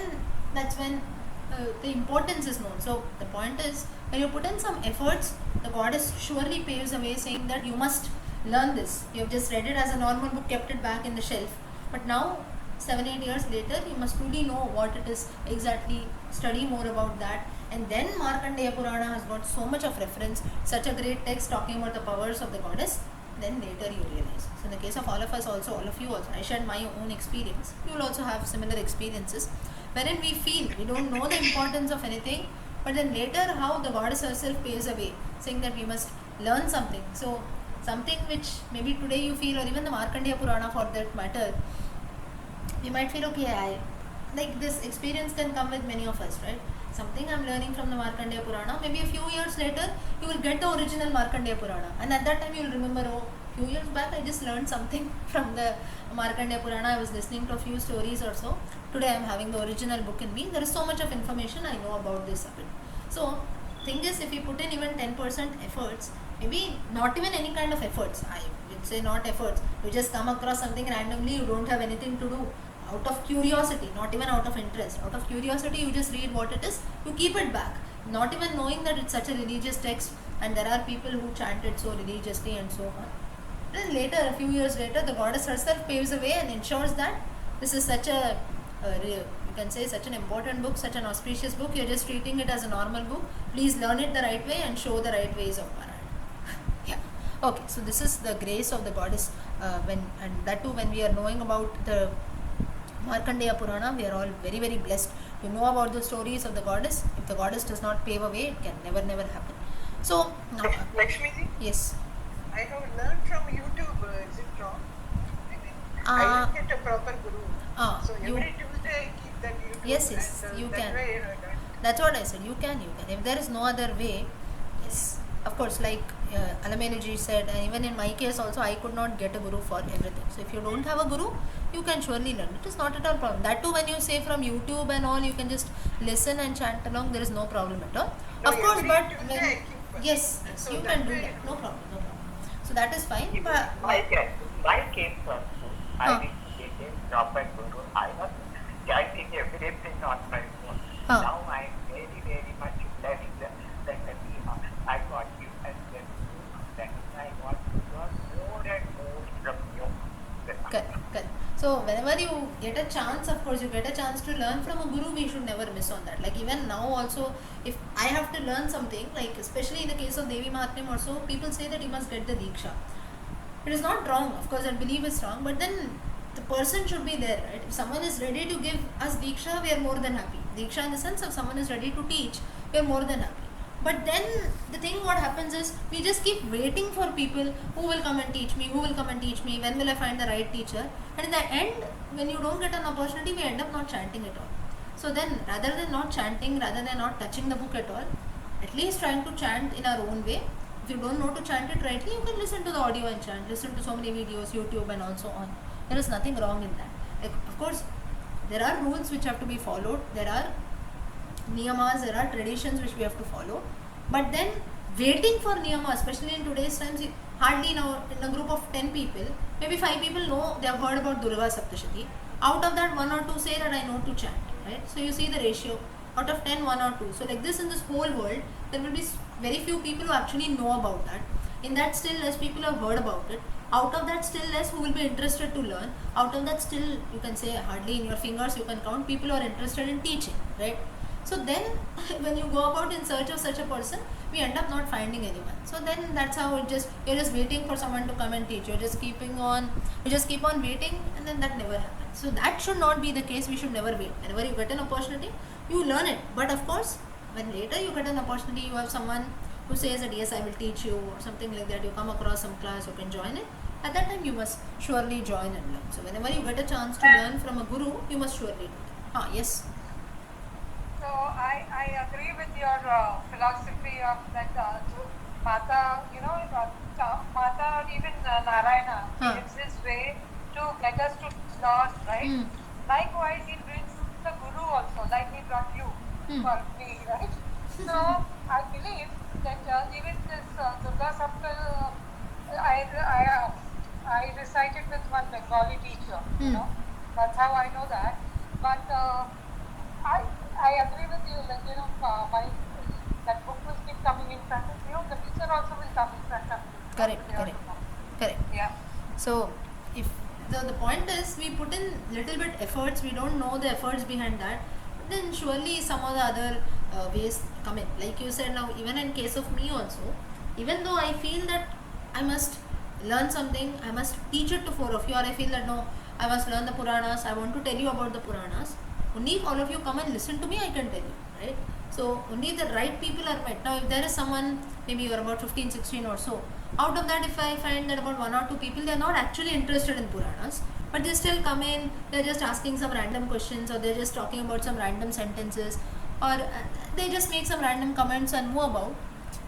that's when the importance is known. So the point is, when you put in some efforts, the goddess surely paves the way, saying that you must learn this. You have just read it as a normal book, kept it back in the shelf. But now, 7-8 years later, you must truly know what it is exactly, study more about that. And then Markandeya Purana has got so much of reference, such a great text talking about the powers of the goddess. Then later you realize. So in the case of all of us also, all of you also, I shared my own experience. You will also have similar experiences, wherein we feel we don't know the importance of anything, but then later how the goddess herself paves a way, saying that we must learn something. So something which maybe today you feel, or even the Markandeya Purana for that matter, you might feel, okay, like this experience can come with many of us, right? Something I'm learning from the Markandeya Purana, maybe a few years later, you will get the original Markandeya Purana. And at that time, you will remember, oh, few years back, I just learned something from the Markandeya Purana. I was listening to a few stories or so. Today, I'm having the original book in me. There is so much of information I know about this a bit. So, thing is, if you put in even 10% efforts, maybe not even any kind of efforts, I would say not efforts, you just come across something randomly, you don't have anything to do. Out of curiosity, not even out of interest. Out of curiosity, you just read what it is, you keep it back. Not even knowing that it's such a religious text and there are people who chant it so religiously and so on. Then later, a few years later, the goddess herself paves the way and ensures that this is such you can say such an important book, such an auspicious book. You're just treating it as a normal book. Please learn it the right way and show the right ways of Parayana. Yeah. Okay. So this is the grace of the goddess. And that too, when we are knowing about the Markandeya Purana, we are all very, very blessed to know about the stories of the goddess. If the goddess does not pave a way, it can never, never happen. So, now, Lakshmi ji, yes. I have learned from YouTube. Is it wrong? I didn't get a proper guru. So every Tuesday I keep that YouTube. Yes, and, you that can. way I learn. That's what I said. You can. If there is no other way, yes. Of course, like Alameluji said, and even in my case also, I could not get a guru for everything. So if you don't have a guru, you can surely learn. It is not at all problem. That too, when you say from YouTube and all, you can just listen and chant along. There is no problem at all. No, Of course, every but Tuesday when, I keep. yes, So you that can do way that. No problem. So that is fine. Even But my case also, I didn't get a proper guru. I was chanting everything on my own. Now I am very, very much blessed that I got you as well. That I want to learn more and more from you. correct. So whenever you get a chance, of course, you get a chance to learn from a guru, we should never miss on that. Like even now also, if I have to learn something, like especially in the case of Devi Mahatmyam also, people say that you must get the Diksha. It is not wrong, of course, I believe it's wrong, but then the person should be there, right? If someone is ready to give us Diksha, we are more than happy. Diksha in the sense of someone is ready to teach, we are more than happy. But then the thing what happens is we just keep waiting for people who will come and teach me, when will I find the right teacher, and in the end when you don't get an opportunity we end up not chanting at all. So then rather than not chanting, rather than not touching the book at all, at least trying to chant in our own way. If you don't know to chant it rightly, you can listen to the audio and chant, listen to so many videos, YouTube and also on. There is nothing wrong in that. Like, of course there are rules which have to be followed, there are niyamas, there are traditions which we have to follow, but then waiting for niyama, especially in today's times, hardly now in a group of 10 people, maybe 5 people know, they have heard about Durga Saptashati. Out of that, 1 or 2 say that I know to chant, right? So you see the ratio, out of 10, 1 or 2. So like this in this whole world, there will be very few people who actually know about that. In that, still less people have heard about it. Out of that, still less who will be interested to learn. Out of that, still you can say hardly in your fingers you can count people who are interested in teaching, right? So then when you go about in search of such a person, we end up not finding anyone. So then that's how you're just waiting for someone to come and teach. You just keep on waiting, and then that never happens. So that should not be the case. We should never wait. Whenever you get an opportunity, you learn it. But of course, when later you get an opportunity, you have someone who says that yes, I will teach you or something like that. You come across some class, you can join it. At that time, you must surely join and learn. So whenever you get a chance to learn from a guru, you must surely do that. Yes. So I agree with your philosophy of that Mata, Mata or even Narayana gives his way to get us to learn, right? Likewise, he brings the Guru also, like he brought you for me, right? So I believe that even this Durga Saptal, I recited with one Bengali teacher, that's how I know that. But I agree with you, like, that book will keep coming in front of you, the teacher also will come in front of you. Correct. Yeah. So if the point is we put in little bit efforts, we don't know the efforts behind that, then surely some of the other ways come in. Like you said now, even in case of me also, even though I feel that I must learn something, I must teach it to 4 of you, or I feel that no, I must learn the Puranas, I want to tell you about the Puranas. Only if all of you come and listen to me, I can tell you, right? So only the right people are met. Now if there is someone, maybe you are about 15, 16 or so, out of that if I find that about 1 or 2 people, they are not actually interested in Puranas, but they still come in, they are just asking some random questions, or they are just talking about some random sentences, or they just make some random comments and move about.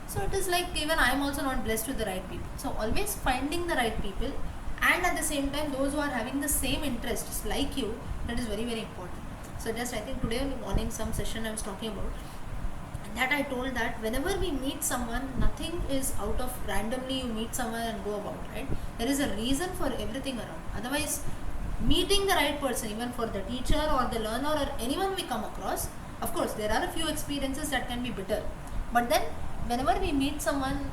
So it is like even I am also not blessed with the right people. So always finding the right people, and at the same time those who are having the same interests like you, that is very, very important. So just I think today in the morning some session I was talking about that, I told that whenever we meet someone, nothing is out of randomly you meet someone and go about, right? There is a reason for everything around. Otherwise, meeting the right person, even for the teacher or the learner or anyone we come across, of course there are a few experiences that can be bitter, but then whenever we meet someone,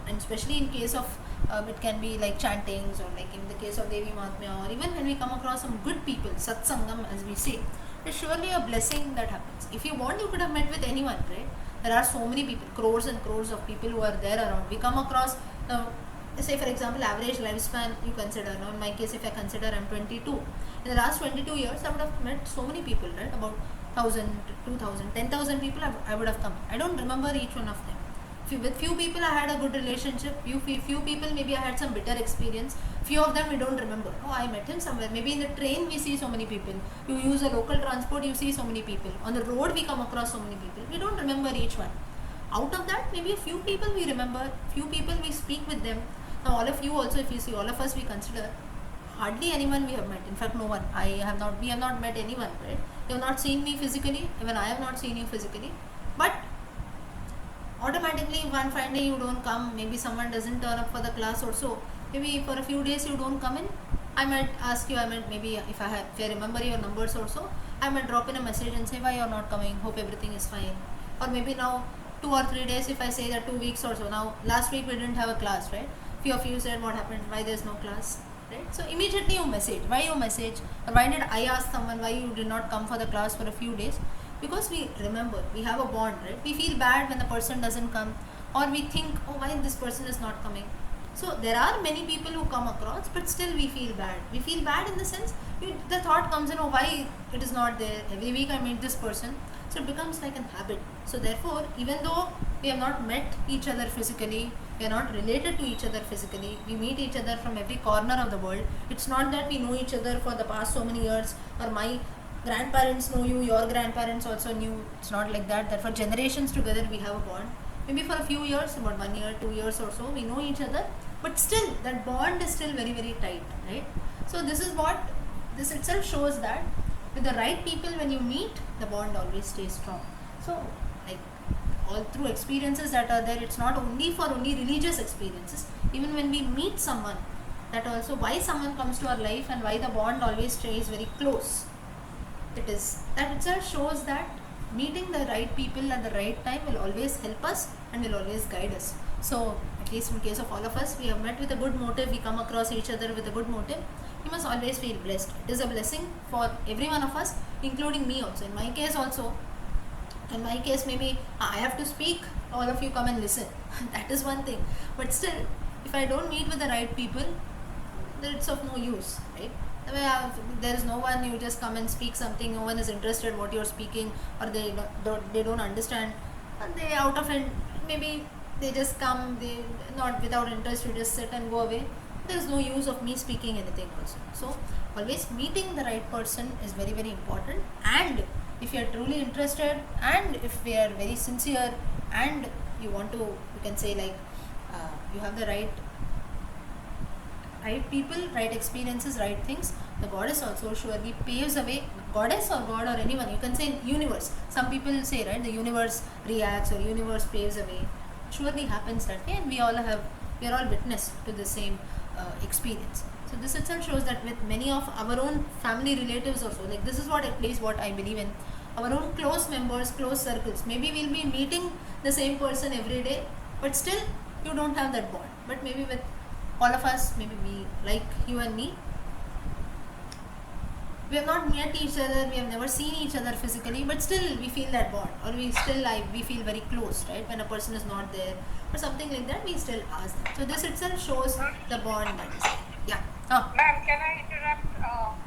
and especially in case of It can be like chantings, or like in the case of Devi Mahatmya, or even when we come across some good people, satsangam as we say, it's surely a blessing that happens. If you want, you could have met with anyone, right? There are so many people, crores and crores of people who are there around. We come across, say for example, average lifespan you consider. Now in my case, if I consider I'm 22, in the last 22 years I would have met so many people, right? About 1,000, 2,000, 10,000 people I would have come. I don't remember each one of them. With few people I had a good relationship. Few people maybe I had some bitter experience. Few of them we don't remember. Oh, I met him somewhere. Maybe in the train we see so many people. You use a local transport, you see so many people. On the road we come across so many people. We don't remember each one. Out of that, maybe a few people we remember. Few people we speak with them. Now all of you also, if you see, all of us we consider. Hardly anyone we have met. In fact, no one. We have not met anyone, right? You have not seen me physically. Even I have not seen you physically. But automatically one fine day you don't come, maybe someone doesn't turn up for the class or so, maybe for a few days you don't come in, I might ask you, maybe if I remember your numbers or so, I might drop in a message and say why you're not coming, hope everything is fine. Or maybe now 2 or 3 days, if I say that 2 weeks or so, now last week we didn't have a class, right? Few of you said what happened, why there's no class, right? So immediately you message, why you message, or why did I ask someone why you did not come for the class for a few days? Because we remember, we have a bond, right? We feel bad when the person doesn't come, or we think, oh, why this person is not coming. So there are many people who come across, but still we feel bad. We feel bad in the sense, the thought comes in, oh, why it is not there. Every week I meet this person. So it becomes like a habit. So therefore, even though we have not met each other physically, we are not related to each other physically, we meet each other from every corner of the world. It's not that we know each other for the past so many years, or my grandparents know you, your grandparents also knew. It's not like that. That for generations together we have a bond. Maybe for a few years, about 1 year, 2 years or so, we know each other, but still that bond is still very, very tight, right? So this itself shows that with the right people, when you meet, the bond always stays strong. So like all through experiences that are there, it's not only for only religious experiences. Even when we meet someone, that also why someone comes to our life and why the bond always stays very close. It is that itself shows that meeting the right people at the right time will always help us and will always guide us. So at least in case of all of us, we have met with a good motive, we come across each other with a good motive, we must always feel blessed. It is a blessing for every one of us, including me also. In my case also, maybe I have to speak, all of you come and listen. That is one thing. But still, if I don't meet with the right people, then it's of no use, right? There is no one, you just come and speak something, no one is interested what you're speaking, or they don't understand, and they out of it, maybe they just come, they not without interest, you just sit and go away. There is no use of me speaking anything also. So always meeting the right person is very, very important. And if you are truly interested, and if we are very sincere, and you want to, you can say like you have the right people, right experiences, right things, the goddess also surely paves a way. Goddess or God or anyone, you can say universe. Some people say, right, the universe reacts or universe paves a way. Surely happens that way, and we are all witness to the same experience. So this itself shows that with many of our own family relatives also, like this is what at least what I believe in, our own close members, close circles, maybe we'll be meeting the same person every day, but still you don't have that bond. But maybe with all of us, maybe we, like you and me, we have not met each other, we have never seen each other physically, but still we feel that bond, or we feel very close, right? When a person is not there or something like that, we still ask them. So this itself shows the bond that is there. Yeah. Ma'am, can I interrupt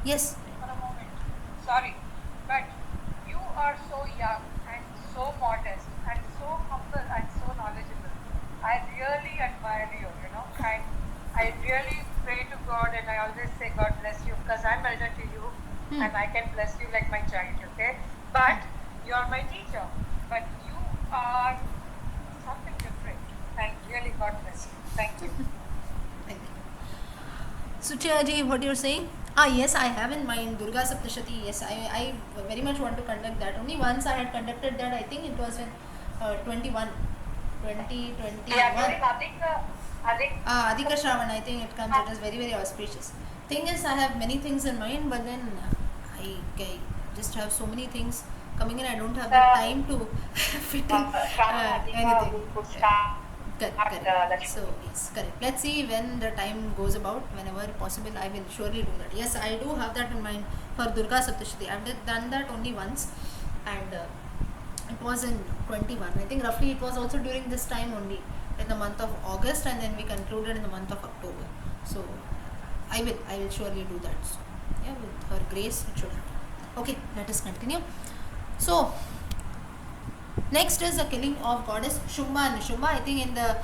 Yes. for a moment? Sorry, but you are so young and so modest and so humble and so knowledgeable. I really admire you, and I really pray to God, and I always say God bless you, because I'm elder to you and I can bless you like my child, okay? But you are my teacher, but you are something different, and really God bless you. Thank you. Thank you. Suchya ji, what you're saying? Yes, I have in mind Durga Saptashati. Yes, I very much want to conduct that. Only once I had conducted that, I think it was in 2021. Yeah, during Adhika Shravan, I think it comes. It is very, very auspicious. Thing is, I have many things in mind, but then I just have so many things coming in. I don't have the time to fit in anything. Correct, not correct. Lakshmi. So, yes, correct. Let's see when the time goes about, whenever possible, I will surely do that. Yes, I do have that in mind for Durga Saptashti. I've done that only once, and it was in 21. I think roughly it was also during this time only, in the month of August, and then we concluded in the month of October. So, I will surely do that. So, yeah, with her grace, it should happen. Okay, let us continue. So, next is the killing of goddess Shumba and Nishumba. I think in the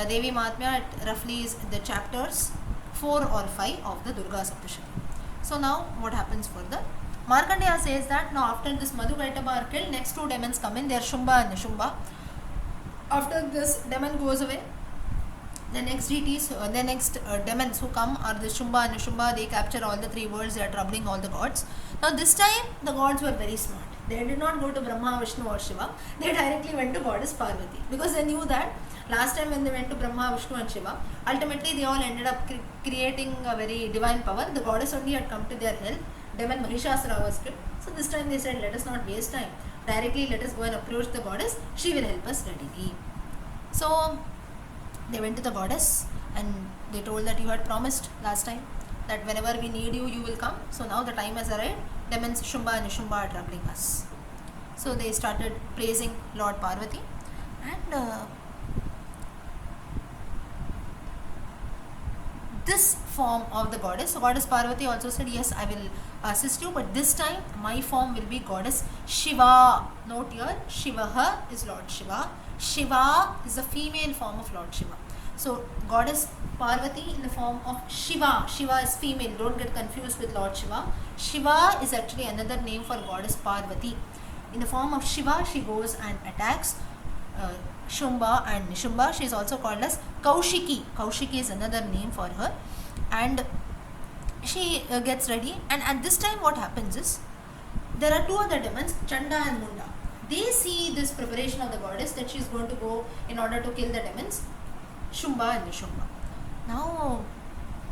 Devi Mahatmya it roughly is the chapters 4 or 5 of the Durga Saptashati. So now what happens further? Markandeya says that now after this Madhu Kaitaba are killed, next two demons come in. They are Shumba and Nishumba. After this demon goes away, the next deities, the next demons who come are the Shumba and Nishumba. They capture all the three worlds. They are troubling all the gods. Now this time the gods were very smart. They did not go to Brahma, Vishnu or Shiva. They directly went to goddess Parvati, because they knew that last time when they went to Brahma, Vishnu and Shiva, ultimately they all ended up creating a very divine power. The goddess only had come to their help. Demon Mahishasura was killed. So this time they said, let us not waste time. Directly let us go and approach the goddess. She will help us readily. So they went to the goddess and they told that you had promised last time that whenever we need you, you will come. So now the time has arrived. Demons Shumba and Nishumba are troubling us. So they started praising Lord Parvati, and this form of the goddess, so goddess Parvati also said, yes, I will assist you, but this time my form will be goddess Shiva. Note here, Shivaha is Lord Shiva. Shiva is the female form of Lord Shiva. So goddess Parvati in the form of Shiva. Shiva is female, don't get confused with Lord Shiva. Shiva is actually another name for goddess Parvati. In the form of Shiva, she goes and attacks Shumba and Nishumba. She is also called as Kaushiki. Kaushiki is another name for her. And she gets ready, and at this time what happens is, there are two other demons, Chanda and Munda. They see this preparation of the goddess, that she is going to go in order to kill the demons Shumba and Nishumba. Now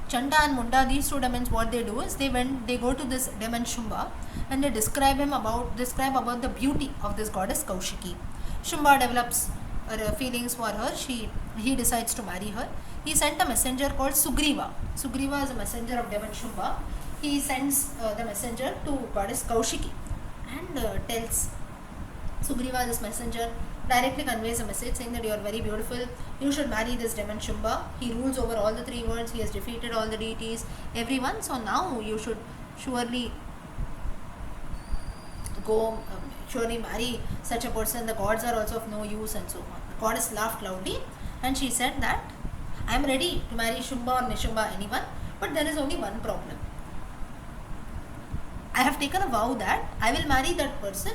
Chanda and Munda, these two demons, what they do is they go to this demon Shumba and they describe about the beauty of this goddess Kaushiki. Shumba develops feelings for her. He decides to marry her. He sent a messenger called Sugriva. Sugriva is a messenger of demon Shumba. He sends the messenger to goddess Kaushiki and tells Sugriva, this messenger, directly conveys a message saying that you are very beautiful, you should marry this demon Shumba. He rules over all the three worlds, he has defeated all the deities, everyone, so now you should surely go, surely marry such a person, the gods are also of no use, and so on. The goddess laughed loudly and she said that I am ready to marry Shumba or Nishumba, anyone, but there is only one problem. I have taken a vow that I will marry that person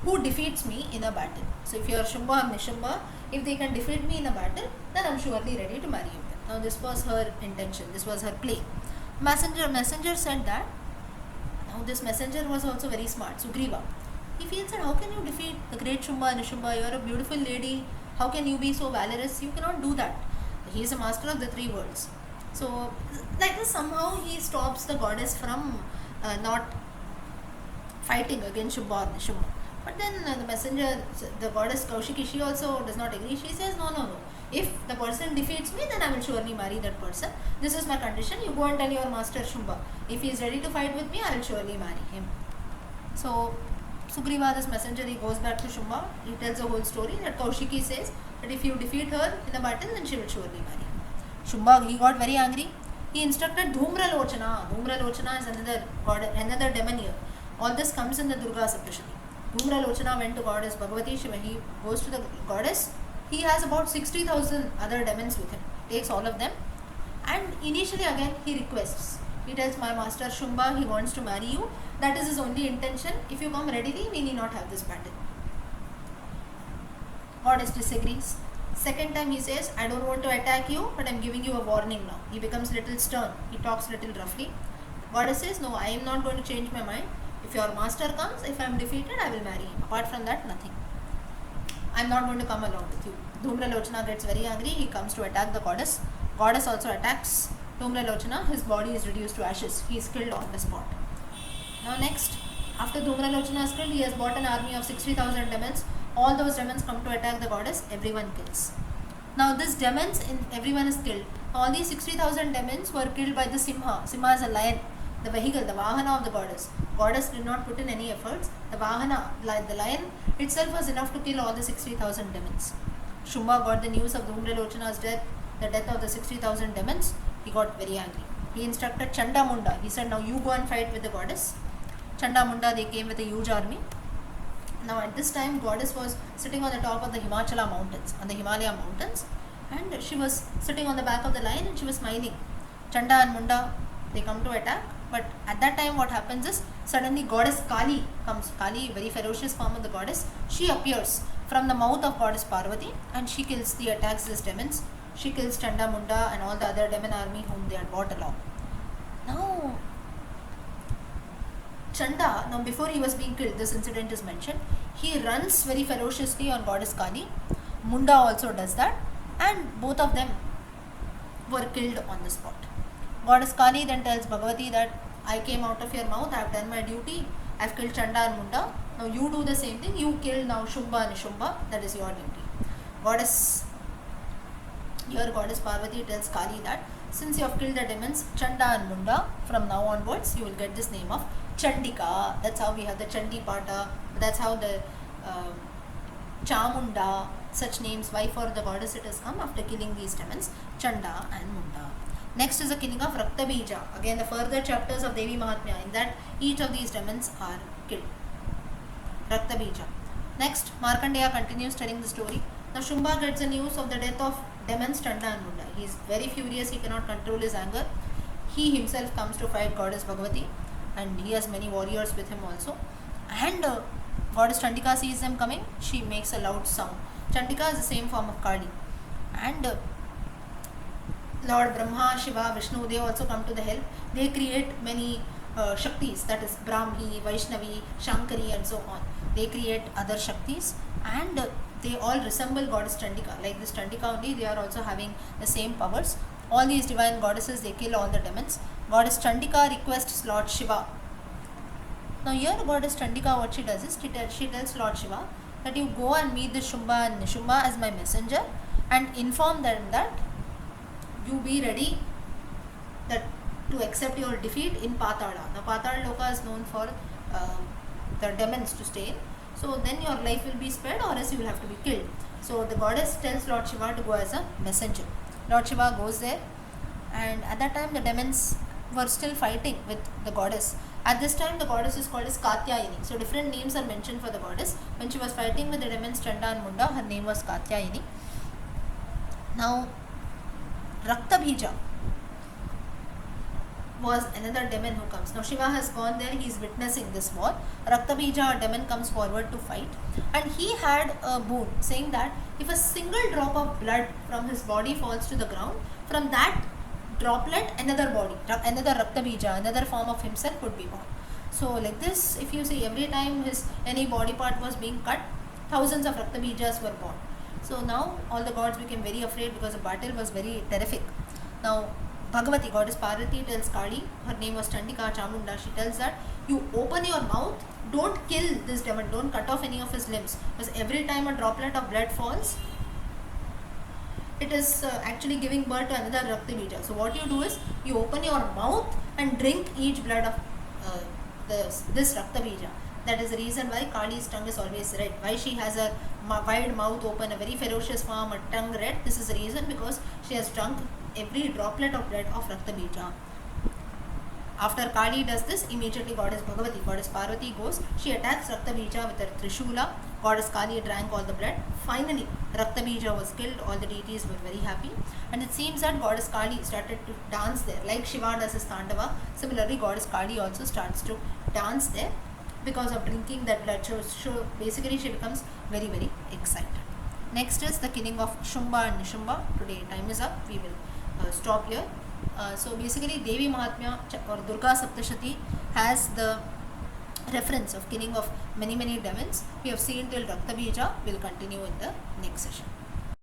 who defeats me in a battle. So if you are Shumba or Nishumba, if they can defeat me in a battle, then I am surely ready to marry you. Now this was her intention, this was her play. Messenger said that, now this messenger was also very smart, Sugriva. He feels that how can you defeat the great Shumba and Nishumba? You are a beautiful lady, how can you be so valorous? You cannot do that. He is a master of the three worlds. So like this, somehow he stops the goddess from not fighting against Shumba or Nishumba. But then the messenger, the goddess Kaushiki, she also does not agree. She says, no. If the person defeats me, then I will surely marry that person. This is my condition. You go and tell your master Shumba. If he is ready to fight with me, I will surely marry him. So Sugriva, this messenger, he goes back to Shumba. He tells the whole story that Kaushiki says that if you defeat her in a battle, then she will surely marry him. Shumba, he got very angry. He instructed Dhumra Lochana. Dhumra Lochana is another demon here. All this comes in the Durga Saptashati. Dhumra Lochana went to goddess Bhagavati Shiva. He goes to the goddess. He has about 60,000 other demons with him. Takes all of them. And initially again he requests. He tells, my master Shumba, he wants to marry you. That is his only intention. If you come readily, we need not have this battle. Goddess disagrees. Second time he says, I don't want to attack you, but I am giving you a warning now. He becomes little stern. He talks little roughly. Goddess says, no, I am not going to change my mind. If your master comes, if I am defeated, I will marry him. Apart from that, nothing. I am not going to come along with you. Dhumra Lochana gets very angry. He comes to attack the goddess. Goddess also attacks Dhumra Lochana. His body is reduced to ashes. He is killed on the spot. Now next, after Dhumra Lochana is killed, he has bought an army of 60,000 demons. All those demons come to attack the goddess. Everyone kills. Now this demons, everyone is killed. All these 60,000 demons were killed by the Simha. Simha is a lion, the vehicle, the Vahana of the goddess. Goddess did not put in any efforts. The Vahana, like the lion itself, was enough to kill all the 60,000 demons. Shumba got the news of Dhumralochana's death, the death of the 60,000 demons. He got very angry. He instructed Chanda Munda. He said, now you go and fight with the goddess. Chanda Munda, they came with a huge army. Now at this time, goddess was sitting on the top of the Himachala mountains, on the Himalaya mountains, and she was sitting on the back of the lion and she was smiling. Chanda and Munda, they come to attack, but at that time what happens is, suddenly goddess Kali comes. Kali, very ferocious form of the goddess, she appears from the mouth of goddess Parvati and she attacks these demons. She kills Chanda Munda and all the other demon army whom they had brought along. Now Chanda, before he was being killed, this incident is mentioned, he runs very ferociously on goddess Kali. Munda also does that, and both of them were killed on the spot. Goddess Kali then tells Bhagavati that I came out of your mouth, I have done my duty, I have killed Chanda and Munda, now you do the same thing, you kill now Shumba and Nishumba, that is your duty. Goddess Parvati tells Kali that since you have killed the demons Chanda and Munda, from now onwards you will get this name of Chandika. That's how we have the Chandi Pata. That's how the Chamunda, such names, why for the goddess it has come after killing these demons, Chanda and Munda. Next is the killing of Raktabija. Again, the further chapters of Devi Mahatmya, in that each of these demons are killed. Raktabija. Next, Markandeya continues telling the story. Now Shumba gets the news of the death of demons Chanda and Munda. He is very furious, he cannot control his anger. He himself comes to fight goddess Bhagavati, and he has many warriors with him also. And goddess Chandika sees them coming, she makes a loud sound. Chandika is the same form of Kali. And Lord Brahma, Shiva, Vishnu, they also come to the help. They create many Shaktis, that is Brahmi, Vaishnavi, Shankari and so on. They create other Shaktis, and they all resemble goddess Chandika. Like this Chandika only, they are also having the same powers. All these divine goddesses, they kill all the demons. Goddess Chandika requests Lord Shiva. Now here goddess Chandika, what she does is, she tells Lord Shiva that you go and meet the Shumba and Nishumba as my messenger and inform them that you be ready to accept your defeat in Patala. Now Patala Loka is known for the demons to stay in. So then your life will be spared, or else you will have to be killed. So the goddess tells Lord Shiva to go as a messenger. Lord Shiva goes there, and at that time the demons were still fighting with the goddess. At this time the goddess is called as Katyayini. So different names are mentioned for the goddess. When she was fighting with the demons Chanda and Munda, her name was Katyayini. Now Raktabija was another demon who comes. Now Shiva has gone there, he is witnessing this war. Raktabija, a demon, comes forward to fight, and he had a boon saying that if a single drop of blood from his body falls to the ground, from that droplet another Raktabija, another form of himself would be born. So like this, if you see, every time any body part was being cut, thousands of Raktabijas were born. So now all the gods became very afraid because the battle was very terrific. Now Bhagavati, goddess Parvati, tells Kali, her name was Chandika Chamunda, she tells that you open your mouth, don't kill this demon, don't cut off any of his limbs, because every time a droplet of blood falls, it is actually giving birth to another Raktabija. So what you do is, you open your mouth and drink each blood of this Raktabija. That is the reason why Kali's tongue is always red. Why she has a wide mouth open, a very ferocious form, a tongue red. This is the reason, because she has drunk every droplet of blood of Raktabija. After Kali does this, immediately goddess Bhagavati, goddess Parvati goes, she attacks Raktabija with her Trishula. Goddess Kali drank all the blood. Finally, Raktabija was killed, all the deities were very happy. And it seems that goddess Kali started to dance there, like Shiva does his Tandava. Similarly, goddess Kali also starts to dance there because of drinking that blood. So basically she becomes very, very excited. Next is the killing of Shumba and Nishumba. Today time is up, we will stop here. So basically Devi Mahatmya or Durga Saptashati has the reference of killing of many demons. We have seen till Raktabija. We will continue in the next session.